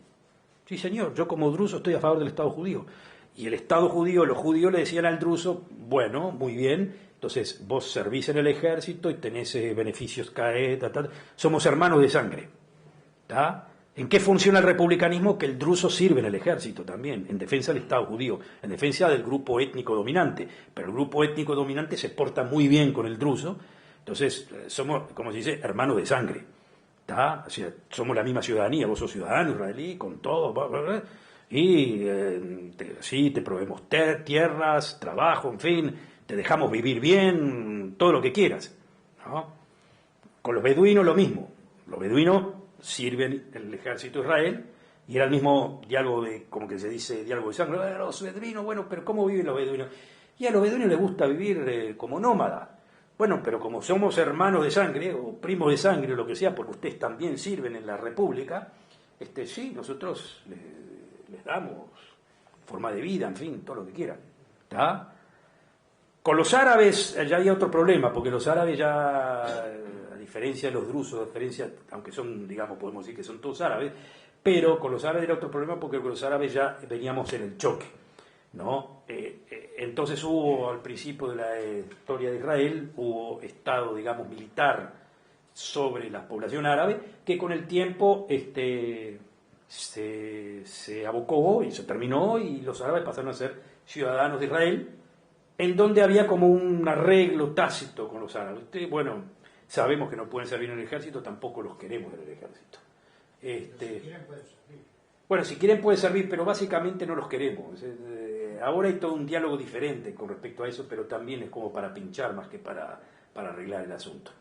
Sí, señor, yo como druso estoy a favor del Estado judío. Y el Estado judío, los judíos le decían al druso, bueno, muy bien, entonces vos servís en el ejército y tenés beneficios CAE, somos hermanos de sangre. ¿Tá? ¿En qué funciona el republicanismo? Que el druso sirve en el ejército también, en defensa del Estado judío, en defensa del grupo étnico dominante. Pero el grupo étnico dominante se porta muy bien con el druso, entonces somos, como se dice, hermanos de sangre. ¿Tá? O sea, somos la misma ciudadanía, vos sos ciudadano israelí, con todo, y sí, te proveemos tierras, trabajo, en fin, te dejamos vivir bien, todo lo que quieras, ¿no? Con los beduinos lo mismo, los beduinos sirven en el ejército de Israel, y era el mismo diálogo como que se dice, diálogo de sangre, los beduinos, bueno, pero ¿cómo viven los beduinos? Y a los beduinos les gusta vivir como nómadas. Bueno, pero como somos hermanos de sangre, o primos de sangre, o lo que sea, porque ustedes también sirven en la República, sí, nosotros les damos forma de vida, en fin, todo lo que quieran. ¿Tá? Con los árabes ya había otro problema, porque los árabes ya, a diferencia de los drusos, aunque son, digamos, podemos decir que son todos árabes, pero con los árabes era otro problema porque con los árabes ya veníamos en el choque, ¿no? Entonces hubo, al principio de la historia de Israel, hubo estado, digamos, militar sobre la población árabe, que con el tiempo se abocó y se terminó, y los árabes pasaron a ser ciudadanos de Israel, en donde había como un arreglo tácito con los árabes. Bueno, sabemos que no pueden servir en el ejército, tampoco los queremos en el ejército. Si quieren pueden servir. Bueno, si quieren pueden servir, pero básicamente no los queremos. Ahora hay todo un diálogo diferente con respecto a eso, pero también es como para pinchar más que para arreglar el asunto.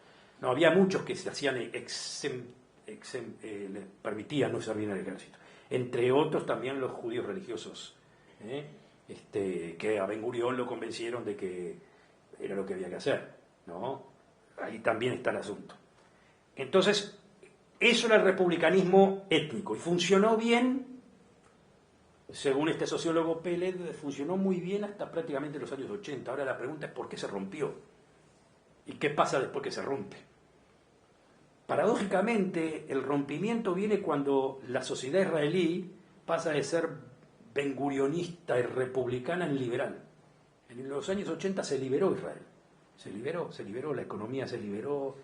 No, había muchos que se hacían les permitían no servir en el ejército. Entre otros también los judíos religiosos, que a Ben Gurión lo convencieron de que era lo que había que hacer, ¿no? Ahí también está el asunto. Entonces, eso era el republicanismo étnico, y funcionó bien, según este sociólogo Peled, funcionó muy bien hasta prácticamente los años 80. Ahora la pregunta es ¿por qué se rompió? ¿Y qué pasa después que se rompe? Paradójicamente, el rompimiento viene cuando la sociedad israelí pasa de ser ben-gurionista y republicana en liberal. En los años 80 se liberó Israel, se liberó, la economía se liberó,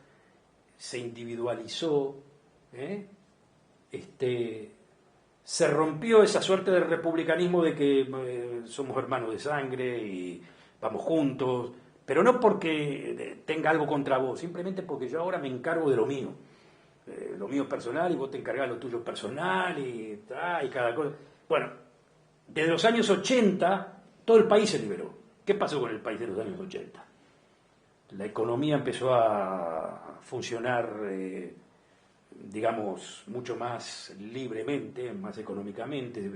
se individualizó, se rompió esa suerte de republicanismo de que somos hermanos de sangre y vamos juntos, pero no porque tenga algo contra vos, simplemente porque yo ahora me encargo de lo mío personal, y vos te encargás de lo tuyo personal, y cada cosa. Bueno, desde los años 80 todo el país se liberó. ¿Qué pasó con el país de los años 80? La economía empezó a funcionar, digamos, mucho más libremente, más económicamente.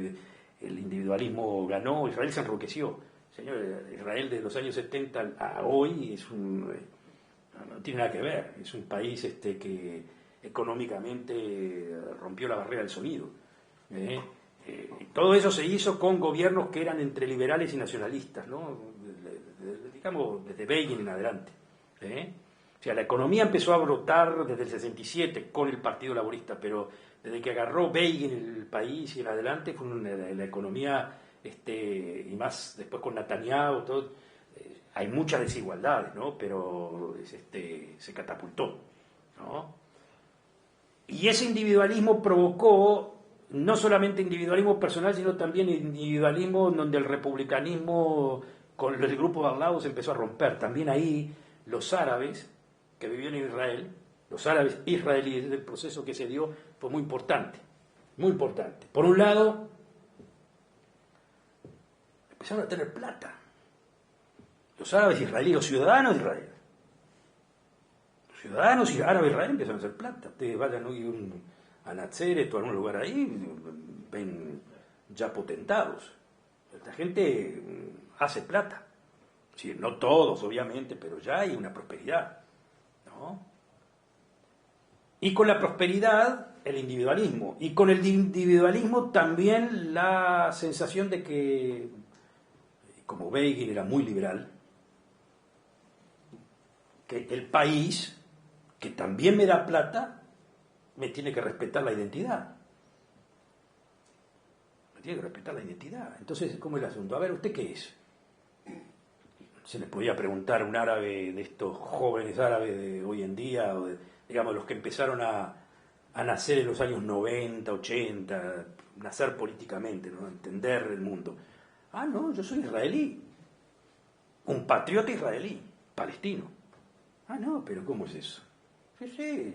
El individualismo ganó, Israel se enriqueció. Señor, Israel de los años 70 a hoy no tiene nada que ver. Es un país que económicamente rompió la barrera del sonido. Todo eso se hizo con gobiernos que eran entre liberales y nacionalistas, ¿no? Digamos, desde Begin en adelante. O sea, la economía empezó a brotar desde el 67 con el Partido Laborista, pero desde que agarró Begin el país y en adelante fue la economía, y más después con Netanyahu, todo, hay muchas desigualdades, ¿no? Pero se catapultó, ¿no? Y ese individualismo provocó no solamente individualismo personal, sino también individualismo donde el republicanismo con el grupo de al lado se empezó a romper. También ahí los árabes que vivían en Israel, los árabes israelíes, el proceso que se dio fue muy importante, muy importante. Por un lado, empezaron a tener plata. Los árabes israelíes, los ciudadanos de Israel. Los ciudadanos y árabes israelíes empiezan a hacer plata. Ustedes vayan hoy a Nazaret o a algún lugar ahí, ven ya potentados. Esta gente hace plata. Sí, no todos, obviamente, pero ya hay una prosperidad, ¿no? Y con la prosperidad, el individualismo. Y con el individualismo también la sensación de que, como Begin era muy liberal, que el país, que también me da plata, me tiene que respetar la identidad. Me tiene que respetar la identidad. Entonces, ¿cómo es el asunto? A ver, ¿usted qué es? Se les podía preguntar a un árabe, de estos jóvenes árabes de hoy en día, o de, digamos, los que empezaron a nacer en los años 90, 80, nacer políticamente, ¿no? Entender el mundo. Ah, no, yo soy israelí, un patriota israelí, palestino. Ah, no, pero ¿cómo es eso? Sí,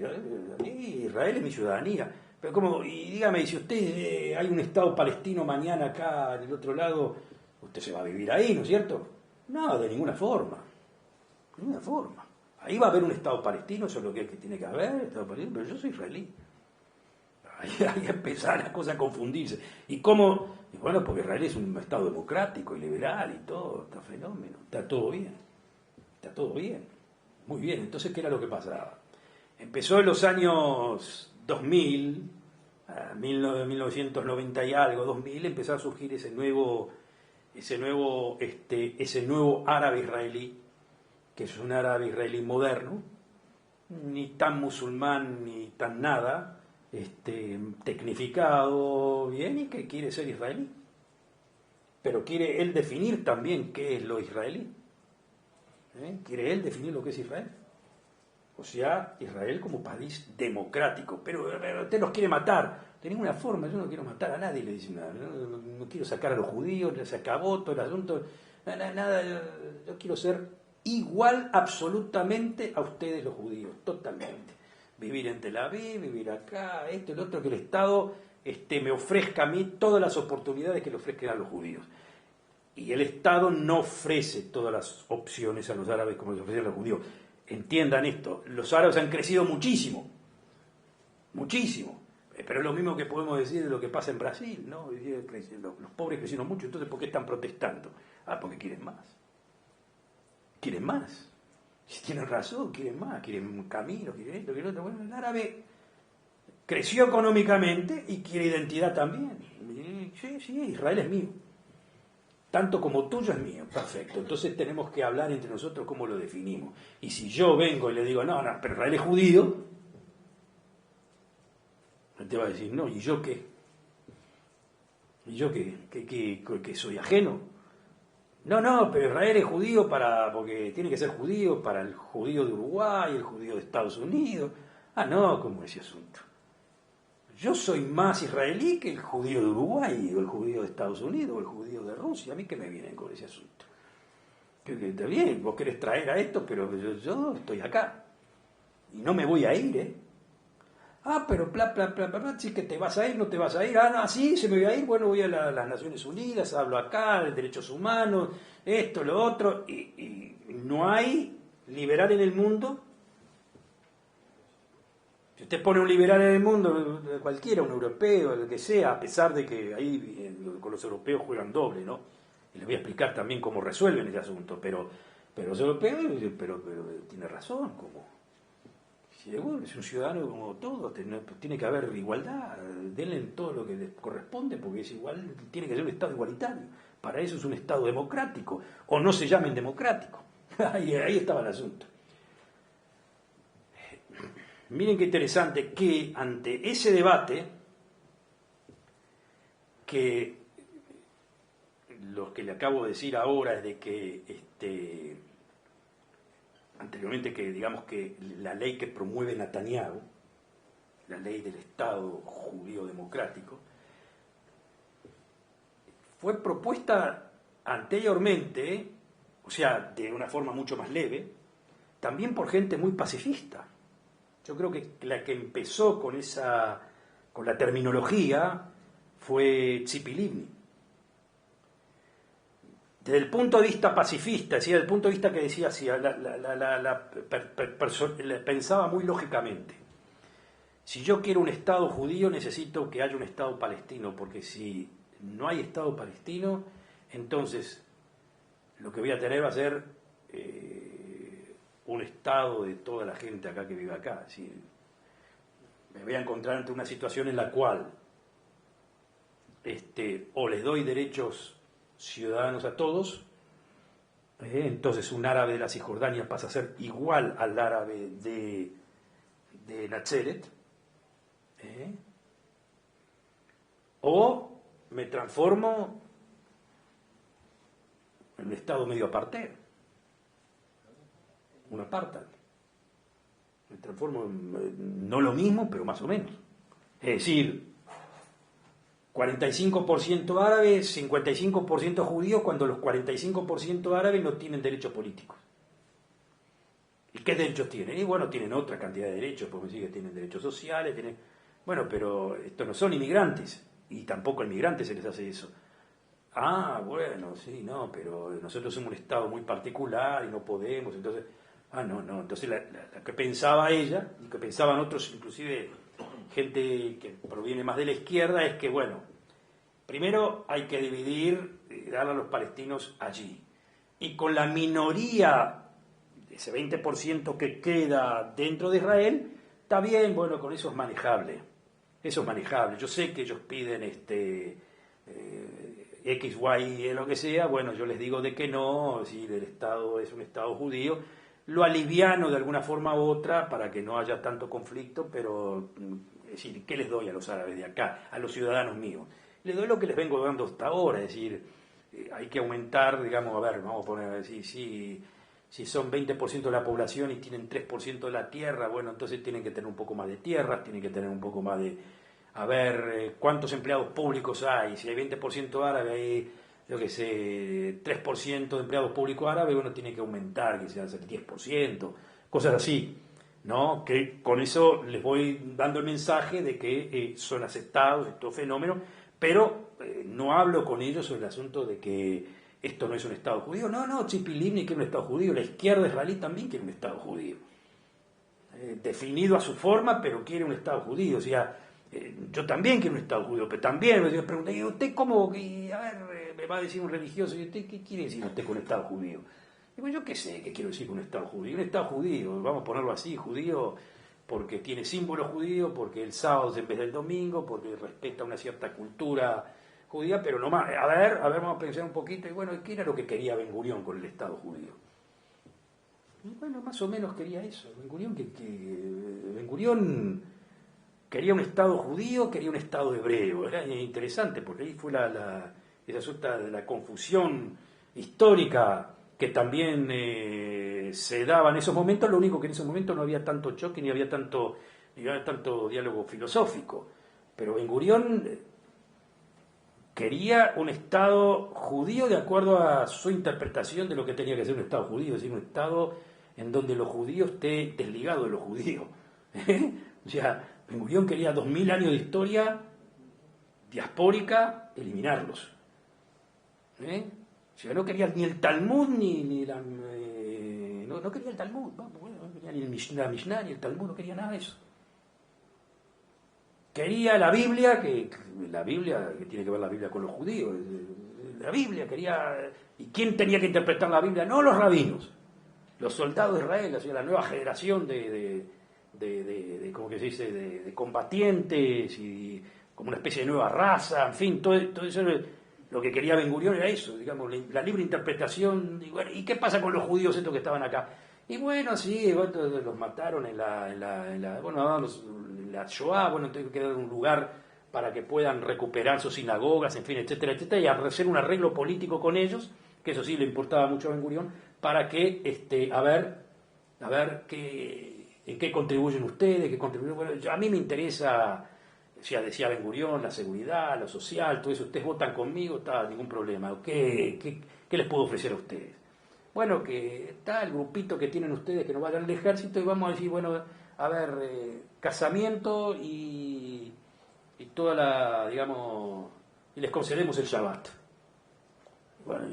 Israel es mi ciudadanía. Pero ¿cómo? Y dígame, si usted hay un Estado palestino mañana acá del otro lado, usted se va a vivir ahí, ¿no es cierto? No, de ninguna forma. De ninguna forma. Ahí va a haber un Estado palestino, eso es lo que tiene que haber, Estado palestino, pero yo soy israelí. Ahí empezaron las cosas a confundirse. ¿Y cómo? Y bueno, porque Israel es un Estado democrático y liberal y todo, está fenómeno, está todo bien. Está todo bien. Muy bien, entonces, ¿qué era lo que pasaba? Empezó en los años 2000, 1990 y algo, 2000, empezó a surgir ese nuevo árabe israelí, que es un árabe israelí moderno, ni tan musulmán ni tan nada, tecnificado bien y que quiere ser israelí. Pero quiere él definir también qué es lo israelí. Quiere él definir lo que es Israel. O sea, Israel como país democrático. Pero usted los quiere matar. De ninguna forma, yo no quiero matar a nadie, le dice nada. No quiero sacar a los judíos, se acabó todo el asunto. Nada, yo quiero ser igual absolutamente a ustedes los judíos, totalmente. Vivir en Tel Aviv, vivir acá, esto, el otro, que el Estado me ofrezca a mí todas las oportunidades que le ofrezcan a los judíos. Y el Estado no ofrece todas las opciones a los árabes como les ofrecen a los judíos. Entiendan esto, los árabes han crecido muchísimo, muchísimo. Pero es lo mismo que podemos decir de lo que pasa en Brasil, ¿no? Los pobres crecieron mucho, entonces ¿por qué están protestando? Ah, porque quieren más. Quieren más. Si tienen razón, quieren más, quieren un camino, quieren esto, quieren otro. Bueno, el árabe creció económicamente y quiere identidad también. Sí, Israel es mío. Tanto como tuyo es mío, perfecto. Entonces tenemos que hablar entre nosotros cómo lo definimos. Y si yo vengo y le digo, no, pero Israel es judío, él te va a decir, no, ¿y yo qué? ¿Y yo qué? ¿Que soy ajeno? No, pero Israel es judío porque tiene que ser judío para el judío de Uruguay, el judío de Estados Unidos. Ah, no, ¿cómo es ese asunto? Yo soy más israelí que el judío de Uruguay, o el judío de Estados Unidos, o el judío de Rusia. ¿A mí qué me vienen con ese asunto? Que está bien, vos querés traer a esto, pero yo estoy acá. Y no me voy a ir, ¿eh? Ah, pero sí que te vas a ir, no te vas a ir. Ah, no, sí, se me voy a ir. Bueno, voy a las Naciones Unidas, hablo acá, de derechos humanos, esto, lo otro. Y no hay liberal en el mundo. Si usted pone un liberal en el mundo, cualquiera, un europeo, el que sea, a pesar de que ahí con los europeos juegan doble, ¿no? Y les voy a explicar también cómo resuelven ese asunto, pero los europeos, pero tiene razón, como si es un ciudadano como todo, tiene que haber igualdad, denle todo lo que les corresponde, porque es igual, tiene que ser un Estado igualitario. Para eso es un Estado democrático, o no se llamen democrático. Ahí estaba el asunto. Miren qué interesante que ante ese debate, que lo que le acabo de decir ahora es de que anteriormente que digamos que la ley que promueve Netanyahu, la ley del Estado judío democrático, fue propuesta anteriormente, o sea, de una forma mucho más leve, también por gente muy pacifista. Yo creo que la que empezó con la terminología fue Tzipi Livni. desde el punto de vista pacifista, es decir, desde el punto de vista que decía así, pensaba muy lógicamente. Si yo quiero un Estado judío, necesito que haya un Estado palestino, porque si no hay Estado palestino, entonces lo que voy a tener va a ser un Estado de toda la gente acá que vive acá. Es decir, me voy a encontrar ante una situación en la cual o les doy derechos ciudadanos a todos, entonces un árabe de la Cisjordania pasa a ser igual al árabe de Nazaret, o me transformo en un Estado medio apartheid, un apartheid. Me transformo en, no lo mismo, pero más o menos. Es decir, 45% árabes, 55% judíos, cuando los 45% árabes no tienen derechos políticos. ¿Y qué derechos tienen? Y bueno, tienen otra cantidad de derechos, porque sí que tienen derechos sociales, bueno, pero estos no son inmigrantes, y tampoco a inmigrantes se les hace eso. Ah, bueno, sí, no, pero nosotros somos un Estado muy particular y no podemos, entonces... Ah, no, entonces la que pensaba ella, y que pensaban otros, inclusive gente que proviene más de la izquierda, es que, bueno, primero hay que dividir, darle a los palestinos allí. Y con la minoría, ese 20% que queda dentro de Israel, está bien, bueno, con eso es manejable. Eso es manejable. Yo sé que ellos piden X, Y, lo que sea, bueno, yo les digo de que no, si el Estado es un Estado judío, lo aliviano de alguna forma u otra para que no haya tanto conflicto, pero, es decir, ¿qué les doy a los árabes de acá, a los ciudadanos míos? Les doy lo que les vengo dando hasta ahora, es decir, hay que aumentar, digamos, a ver, vamos a poner, si son 20% de la población y tienen 3% de la tierra, bueno, entonces tienen que tener un poco más de tierras, tienen que tener un poco más de, a ver, cuántos empleados públicos hay, si hay 20% árabe, hay, yo qué sé, 3% de empleados públicos árabes, bueno, tiene que aumentar, que sea el 10%, cosas así, ¿no? Que con eso les voy dando el mensaje de que son aceptados estos fenómenos, pero no hablo con ellos sobre el asunto de que esto no es un Estado judío. No, Tzipi Livni quiere un Estado judío, la izquierda israelí también quiere un Estado judío. Definido a su forma, pero quiere un Estado judío, o sea... yo también quiero un Estado judío, pero también me pregunté, ¿y usted cómo? Me va a decir un religioso, ¿y usted qué quiere decir usted con Estado judío? Digo, yo qué sé qué quiero decir con un Estado judío. Un Estado judío, vamos a ponerlo así, judío, porque tiene símbolos judíos, porque el sábado es en vez del domingo, porque respeta una cierta cultura judía, pero no más. A ver, vamos a pensar un poquito, y bueno, ¿qué era lo que quería Ben Gurión con el Estado judío? Y bueno, más o menos quería eso. Ben Gurión quería un Estado judío, quería un Estado hebreo. Era interesante, porque ahí fue esa suerte de la confusión histórica que también se daba en esos momentos. Lo único que en esos momentos no había tanto choque, ni había tanto diálogo filosófico. Pero Ben Gurión quería un Estado judío de acuerdo a su interpretación de lo que tenía que ser un Estado judío, es decir, un Estado en donde lo judío esté desligado de lo judío. O sea, Ben Gurión quería 2000 años de historia diaspórica, eliminarlos. O sea, no quería ni el Talmud, ni la... no quería el Talmud, no quería ni la Mishnah, ni el Talmud, no quería nada de eso. Quería la Biblia, que tiene que ver la Biblia con los judíos. La Biblia quería... ¿Y quién tenía que interpretar la Biblia? No los rabinos, los soldados de Israel, o sea, la nueva generación ¿cómo que se dice?, de combatientes y como una especie de nueva raza, en fin, todo eso, lo que quería Ben Gurión era eso, digamos, la libre interpretación. Y, bueno, ¿y qué pasa con los judíos estos que estaban acá? Y bueno, sí, los mataron en la Shoah, bueno, tengo que dar un lugar para que puedan recuperar sus sinagogas, en fin, etcétera, etcétera, y hacer un arreglo político con ellos, que eso sí le importaba mucho a Ben Gurión, para que, a ver en qué contribuyen ustedes, bueno, a mí me interesa, o sea, decía Ben Gurión, la seguridad, lo social, todo eso, ustedes votan conmigo, está, ningún problema, ¿qué les puedo ofrecer a ustedes? Bueno, que está el grupito que tienen ustedes que no vayan al ejército y vamos a decir, bueno, a ver, casamiento y toda digamos, y les concedemos el Shabbat. Bueno,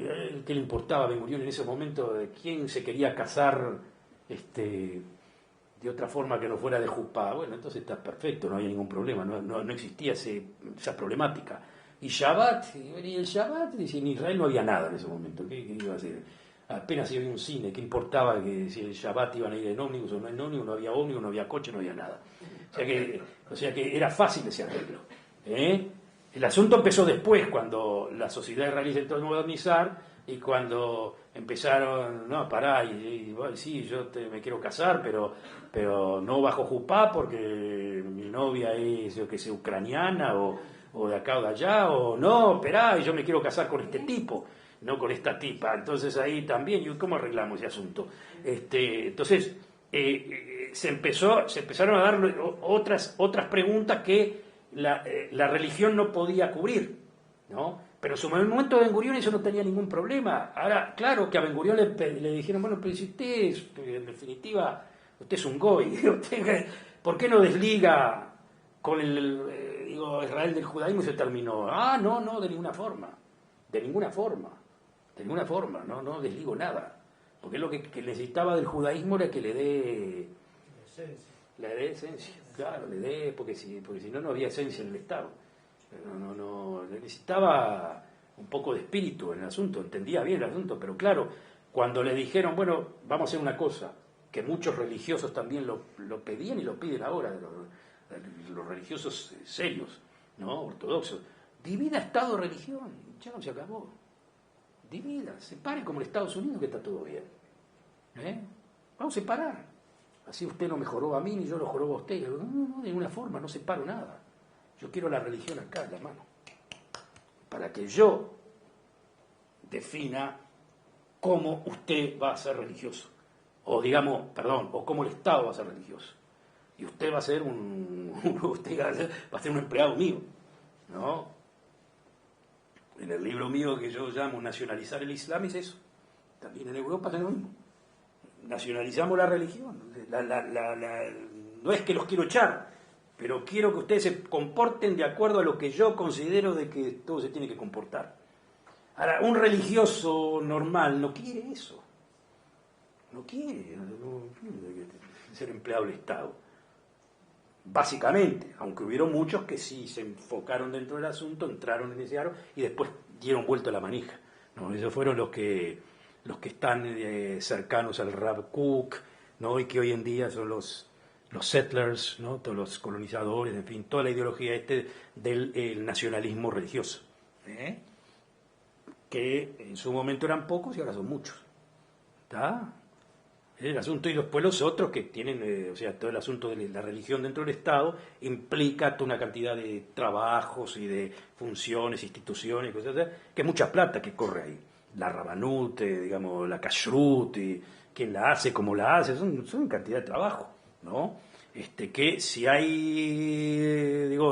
¿qué le importaba a Ben Gurión en ese momento de quién se quería casar de otra forma que no fuera de jupá? Bueno, entonces está perfecto, no había ningún problema, no existía esa problemática. Y Shabbat, y el Shabbat, dice, en Israel no había nada en ese momento, ¿qué iba a hacer? Apenas había un cine, ¿qué importaba que si el Shabbat iban a ir en ómnibus o no en ómnibus? No había ómnibus, no había coche, no había nada. O sea que era fácil ese arreglo. El asunto empezó después, cuando la sociedad israelí se intentó modernizar y cuando empezaron, no, pará, bueno, sí, me quiero casar, pero no bajo jupá porque mi novia es, yo que sé, ucraniana o de acá o de allá, o no, esperá, y yo me quiero casar con este tipo, no con esta tipa. Entonces ahí también, ¿y cómo arreglamos ese asunto? Entonces se empezaron a dar otras preguntas que la religión no podía cubrir, ¿no? Pero en el momento de Ben Gurión eso no tenía ningún problema. Ahora, claro que a Ben Gurión le dijeron, bueno, pero si usted en definitiva, usted es un goy, ¿por qué no desliga con Israel del judaísmo y se terminó? Ah, no, de ninguna forma, no desligo nada. Porque lo que necesitaba del judaísmo era que le dé esencia, claro, porque si no había esencia en el Estado. No, necesitaba un poco de espíritu en el asunto, entendía bien el asunto, pero claro, cuando le dijeron, bueno, vamos a hacer una cosa, que muchos religiosos también lo pedían y lo piden ahora, los religiosos serios, ¿no? Ortodoxos, divida Estado-religión, ya no se acabó, divida, separe como en Estados Unidos que está todo bien, vamos a separar, así usted no mejoró a mí ni yo lo mejoró a usted, no, de ninguna forma, no separo nada. Yo quiero la religión acá en la mano, para que yo defina cómo usted va a ser religioso, o o cómo el Estado va a ser religioso. Y usted va a ser usted va a ser un empleado mío, ¿no? En el libro mío que yo llamo Nacionalizar el Islam es eso. También en Europa es lo mismo. Nacionalizamos la religión. No es que los quiero echar, pero quiero que ustedes se comporten de acuerdo a lo que yo considero de que todo se tiene que comportar. Ahora, un religioso normal no quiere eso. No quiere ser empleado del Estado. Básicamente, aunque hubieron muchos que sí se enfocaron dentro del asunto, entraron en ese aro y después dieron vuelta a la manija, ¿no? Esos fueron los que están cercanos al Rav Kook, ¿no? Y que hoy en día son los settlers, ¿no? Todos los colonizadores, en fin, toda la ideología del nacionalismo religioso, que en su momento eran pocos y ahora son muchos. ¿Está? El asunto, y después los otros que tienen, todo el asunto de la religión dentro del Estado implica toda una cantidad de trabajos y de funciones, instituciones, cosas así, que es mucha plata que corre ahí. La Rabanut, la Kashrut, y quién la hace, cómo la hace, son cantidad de trabajo, ¿no? Que si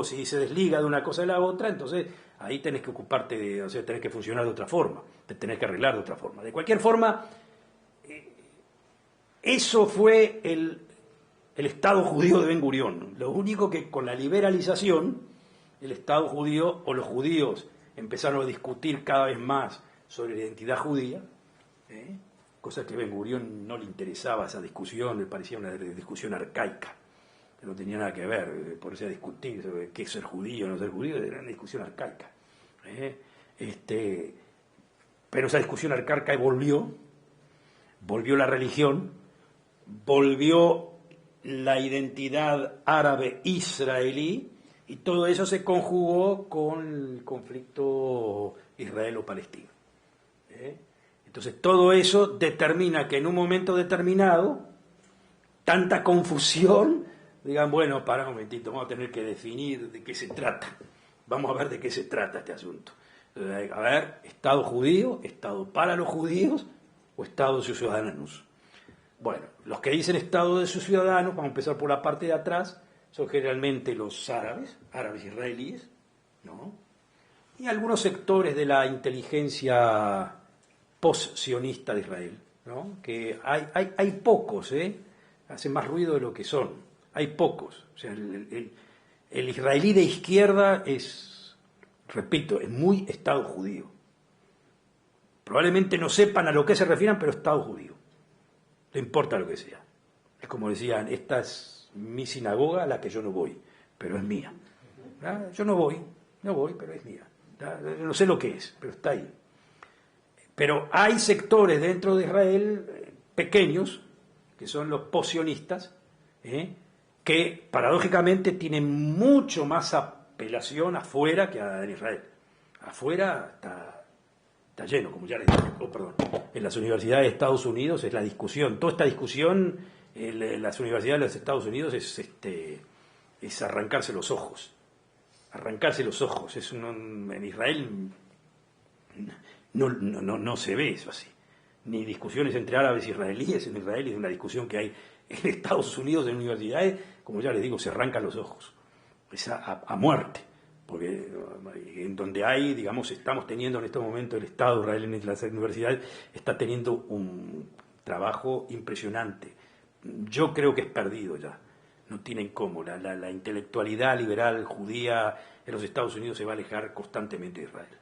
si se desliga de una cosa de la otra, entonces ahí tenés que ocuparte tenés que funcionar de otra forma, te tenés que arreglar de otra forma. De cualquier forma, eso fue el Estado judío de Ben Gurión. Lo único que con la liberalización, el Estado judío o los judíos empezaron a discutir cada vez más sobre la identidad judía, cosa que a Ben Gurión no le interesaba esa discusión, le parecía una discusión arcaica, que no tenía nada que ver, por eso a discutir sobre qué es ser judío o no ser judío, era una discusión arcaica. Pero esa discusión arcaica volvió la religión, volvió la identidad árabe israelí, y todo eso se conjugó con el conflicto israelo-palestino. Entonces todo eso determina que en un momento determinado, tanta confusión, digan, bueno, para un momentito, vamos a tener que definir de qué se trata. Vamos a ver de qué se trata este asunto. A ver, Estado judío, Estado para los judíos o Estado de sus ciudadanos. Bueno, los que dicen Estado de sus ciudadanos, vamos a empezar por la parte de atrás, son generalmente los árabes israelíes, ¿no? Y algunos sectores de la inteligencia post-sionista de Israel, ¿no? Que hay pocos, hacen más ruido de lo que son, hay pocos. O sea, el israelí de izquierda es, repito, es muy Estado judío. Probablemente no sepan a lo que se refieran, pero Estado judío. No importa lo que sea. Es como decían, esta es mi sinagoga a la que yo no voy, pero es mía. Yo no voy, pero es mía. No sé lo que es, pero está ahí. Pero hay sectores dentro de Israel pequeños, que son los posionistas, que paradójicamente tienen mucho más apelación afuera que en Israel. Afuera está lleno, como ya les dije. En las universidades de Estados Unidos es la discusión. Toda esta discusión en las universidades de los Estados Unidos es arrancarse los ojos. Arrancarse los ojos. En Israel no se ve eso así. Ni discusiones entre árabes e israelíes. En Israel es una discusión que hay en Estados Unidos en universidades, como ya les digo, se arrancan los ojos. Es a muerte. Porque en donde hay, digamos, estamos teniendo en este momento el Estado de Israel en las universidades, está teniendo un trabajo impresionante. Yo creo que es perdido ya. No tienen cómo. La intelectualidad liberal judía en los Estados Unidos se va a alejar constantemente de Israel.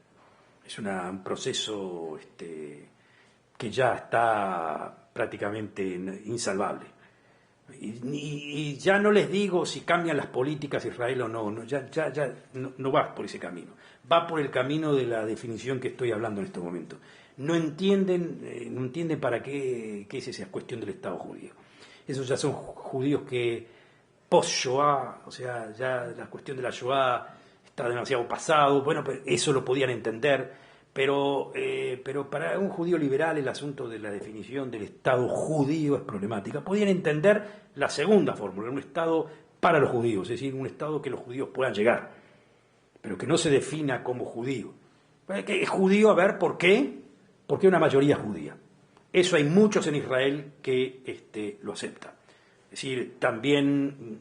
Es un proceso que ya está prácticamente insalvable. Y ya no les digo si cambian las políticas Israel o no, ya no va por ese camino. Va por el camino de la definición que estoy hablando en este momento. No entienden para qué es esa cuestión del Estado judío. Esos ya son judíos que post-Shoah, o sea, ya la cuestión de la Shoah está demasiado pasado. Bueno, pues eso lo podían entender. Pero para un judío liberal el asunto de la definición del Estado judío es problemática. Podían entender la segunda fórmula, un Estado para los judíos, es decir, un Estado que los judíos puedan llegar, pero que no se defina como judío. Que es judío, a ver, ¿por qué? Porque hay una mayoría judía. Eso hay muchos en Israel que lo aceptan. Es decir, también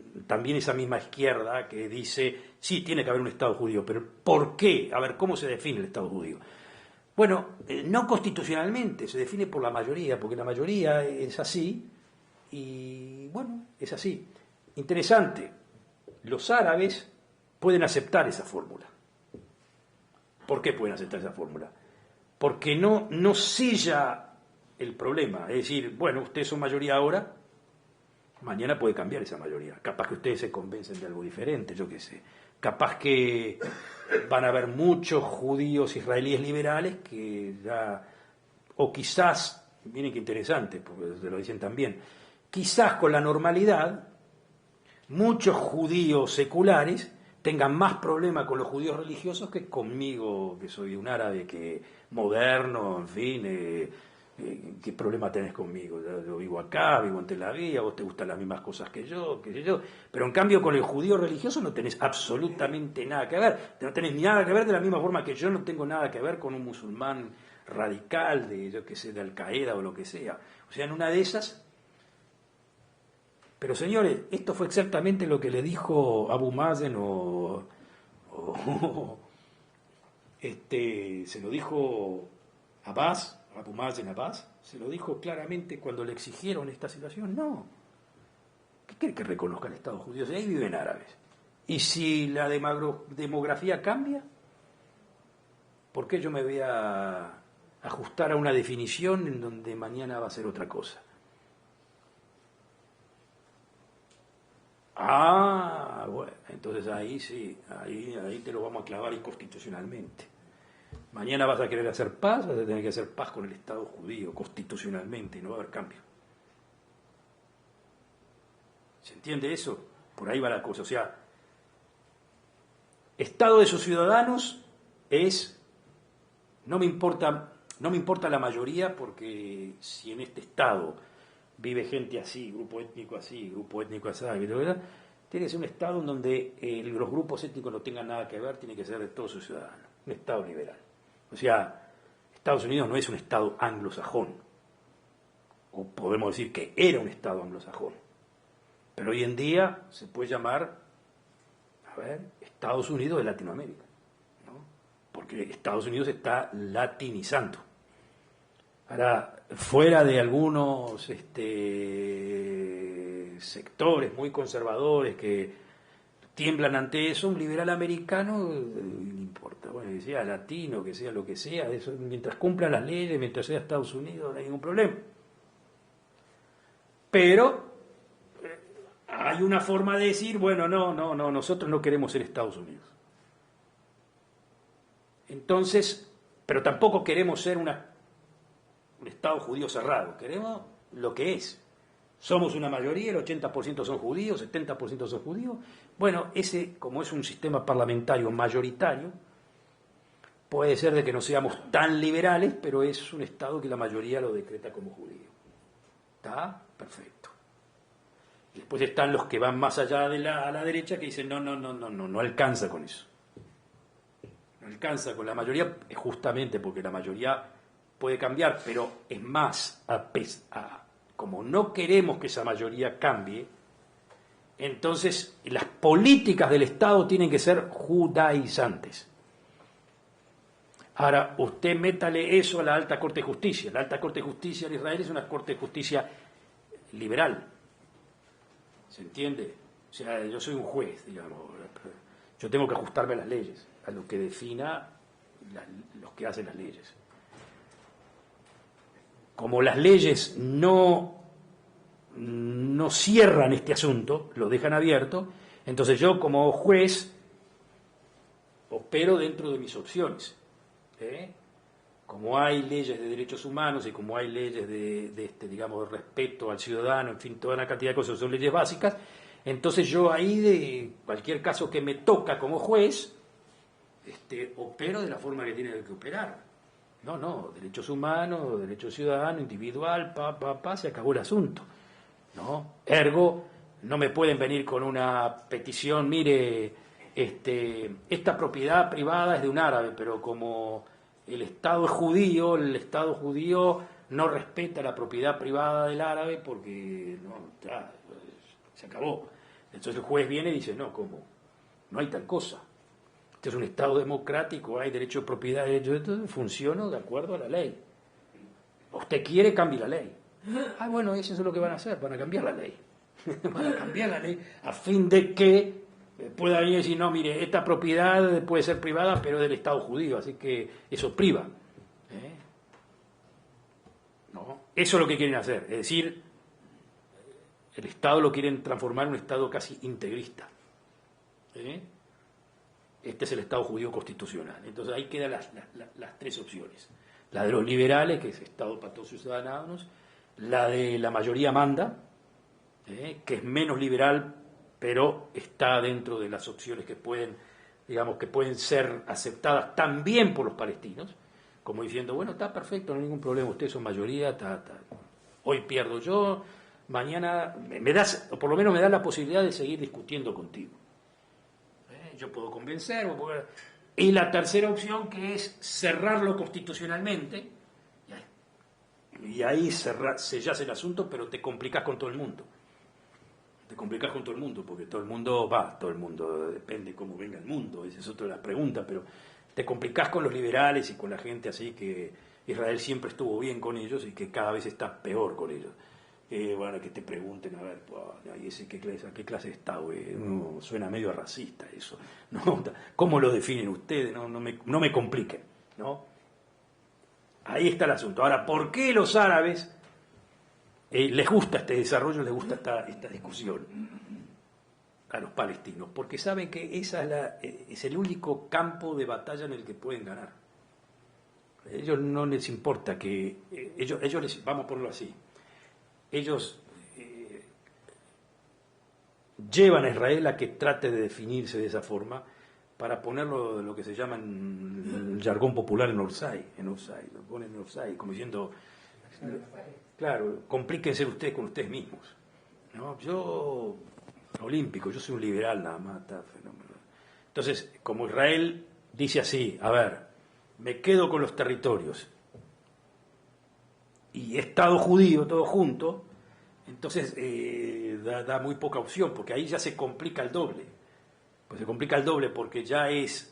esa misma izquierda que dice, sí, tiene que haber un Estado judío, pero ¿por qué? A ver, ¿cómo se define el Estado judío? Bueno, no constitucionalmente, se define por la mayoría, porque la mayoría es así, y bueno, es así. Interesante, los árabes pueden aceptar esa fórmula. ¿Por qué pueden aceptar esa fórmula? Porque no sella el problema, es decir, bueno, ustedes son mayoría ahora, mañana puede cambiar esa mayoría, capaz que ustedes se convencen de algo diferente, yo qué sé. Capaz que van a haber muchos judíos israelíes liberales que ya, o quizás, miren qué interesante, porque se lo dicen también, quizás con la normalidad, muchos judíos seculares tengan más problema con los judíos religiosos que conmigo, que soy un árabe que moderno, en fin, ¿qué problema tenés conmigo? Yo vivo acá, vivo en Tel Aviv, a vos te gustan las mismas cosas que yo, qué sé yo. Pero en cambio con el judío religioso no tenés absolutamente nada que ver. No tenés nada que ver de la misma forma que yo no tengo nada que ver con un musulmán radical, yo qué sé, de Al-Qaeda o lo que sea. O sea, en una de esas... Pero señores, esto fue exactamente lo que le dijo Abu Mazen se lo dijo Abbas, Abu Mazen Abbas, se lo dijo claramente cuando le exigieron esta situación. No. ¿Qué quiere que reconozca el Estado judío? Si ahí viven árabes. Y si la demografía cambia, ¿por qué yo me voy a ajustar a una definición en donde mañana va a ser otra cosa? Ah, bueno, entonces ahí sí, ahí te lo vamos a clavar inconstitucionalmente. Mañana vas a querer hacer paz, vas a tener que hacer paz con el Estado judío, constitucionalmente, y no va a haber cambio. ¿Se entiende eso? Por ahí va la cosa. O sea, Estado de sus ciudadanos es, no me importa la mayoría, porque si en este Estado vive gente así, grupo étnico así, tiene que ser un Estado en donde los grupos étnicos no tengan nada que ver, tiene que ser de todos sus ciudadanos, un Estado liberal. O sea, Estados Unidos no es un Estado anglosajón, o podemos decir que era un Estado anglosajón, pero hoy en día se puede llamar, Estados Unidos de Latinoamérica, ¿no? Porque Estados Unidos está latinizando. Ahora, fuera de algunos sectores muy conservadores que tiemblan ante eso, un liberal americano, le importa. Bueno, que sea latino, que sea lo que sea, eso, mientras cumplan las leyes, mientras sea Estados Unidos, no hay ningún problema. Pero hay una forma de decir, bueno, no, nosotros no queremos ser Estados Unidos. Entonces, pero tampoco queremos ser un Estado judío cerrado, queremos lo que es. Somos una mayoría, el 80% son judíos, 70% son judíos. Bueno, ese, como es un sistema parlamentario mayoritario, puede ser de que no seamos tan liberales, pero es un Estado que la mayoría lo decreta como judío. ¿Está? Perfecto. Y después están los que van más allá de a la derecha que dicen no alcanza con eso. No alcanza con la mayoría, justamente porque la mayoría puede cambiar, pero es más, como no queremos que esa mayoría cambie, entonces las políticas del Estado tienen que ser judaizantes. Ahora, usted métale eso a la Alta Corte de Justicia. La Alta Corte de Justicia de Israel es una Corte de Justicia liberal. ¿Se entiende? O sea, yo soy un juez, digamos. Yo tengo que ajustarme a las leyes, a lo que defina los que hacen las leyes. Como las leyes no cierran este asunto, lo dejan abierto, entonces yo como juez opero dentro de mis opciones. Como hay leyes de derechos humanos y como hay leyes digamos, de respeto al ciudadano, en fin, toda una cantidad de cosas son leyes básicas, entonces yo ahí, de cualquier caso que me toca como juez, opero de la forma que tiene que operar. No, derechos humanos, derecho ciudadano, individual, se acabó el asunto. ¿No? Ergo, no me pueden venir con una petición, mire, esta propiedad privada es de un árabe, pero como el Estado es judío, el Estado judío no respeta la propiedad privada del árabe porque se acabó. Entonces el juez viene y dice, no, ¿cómo? No hay tal cosa. Este es un Estado democrático, hay derecho de propiedad, derecho de todo, funciona de acuerdo a la ley. Usted quiere, cambie la ley. Bueno, eso es lo que van a hacer, van a cambiar la ley. Van a cambiar la ley a fin de que pueda venir y decir, no, mire, esta propiedad puede ser privada, pero es del Estado judío, así que eso priva. No, eso es lo que quieren hacer, es decir, el Estado lo quieren transformar en un Estado casi integrista. Este es el Estado judío constitucional. Entonces ahí quedan las tres opciones. La de los liberales, que es Estado para todos sus ciudadanos, la de la mayoría manda, que es menos liberal, pero está dentro de las opciones que pueden, digamos, que pueden ser aceptadas también por los palestinos, como diciendo, bueno, está perfecto, no hay ningún problema, ustedes son mayoría, hoy pierdo yo, mañana me das, o por lo menos me das la posibilidad de seguir discutiendo contigo. Yo puedo convencer, y la tercera opción, que es cerrarlo constitucionalmente, y ahí sellas el asunto, pero te complicas con todo el mundo. Te complicas con todo el mundo, porque todo el mundo, depende cómo venga el mundo, esa es otra de las preguntas, pero te complicas con los liberales y con la gente así, que Israel siempre estuvo bien con ellos y que cada vez está peor con ellos. Bueno, que te pregunten, a ver, ¿qué clase de Estado? No, suena medio racista eso. ¿No? ¿Cómo lo definen ustedes? No me compliquen, ¿no? Ahí está el asunto. Ahora, ¿por qué los árabes les gusta este desarrollo, les gusta esta discusión a los palestinos? Porque saben que es el único campo de batalla en el que pueden ganar. A ellos no les importa que... ellos les, vamos a ponerlo así, ellos llevan a Israel a que trate de definirse de esa forma para ponerlo lo que se llama en el jargón popular en offside, lo ponen en offside, como diciendo, claro, complíquense ustedes con ustedes mismos. ¿No? Yo, olímpico, yo soy un liberal nada más. Entonces, como Israel dice así, a ver, me quedo con los territorios, y Estado judío todo junto, entonces da muy poca opción, porque ahí ya se complica el doble. Pues se complica el doble porque ya es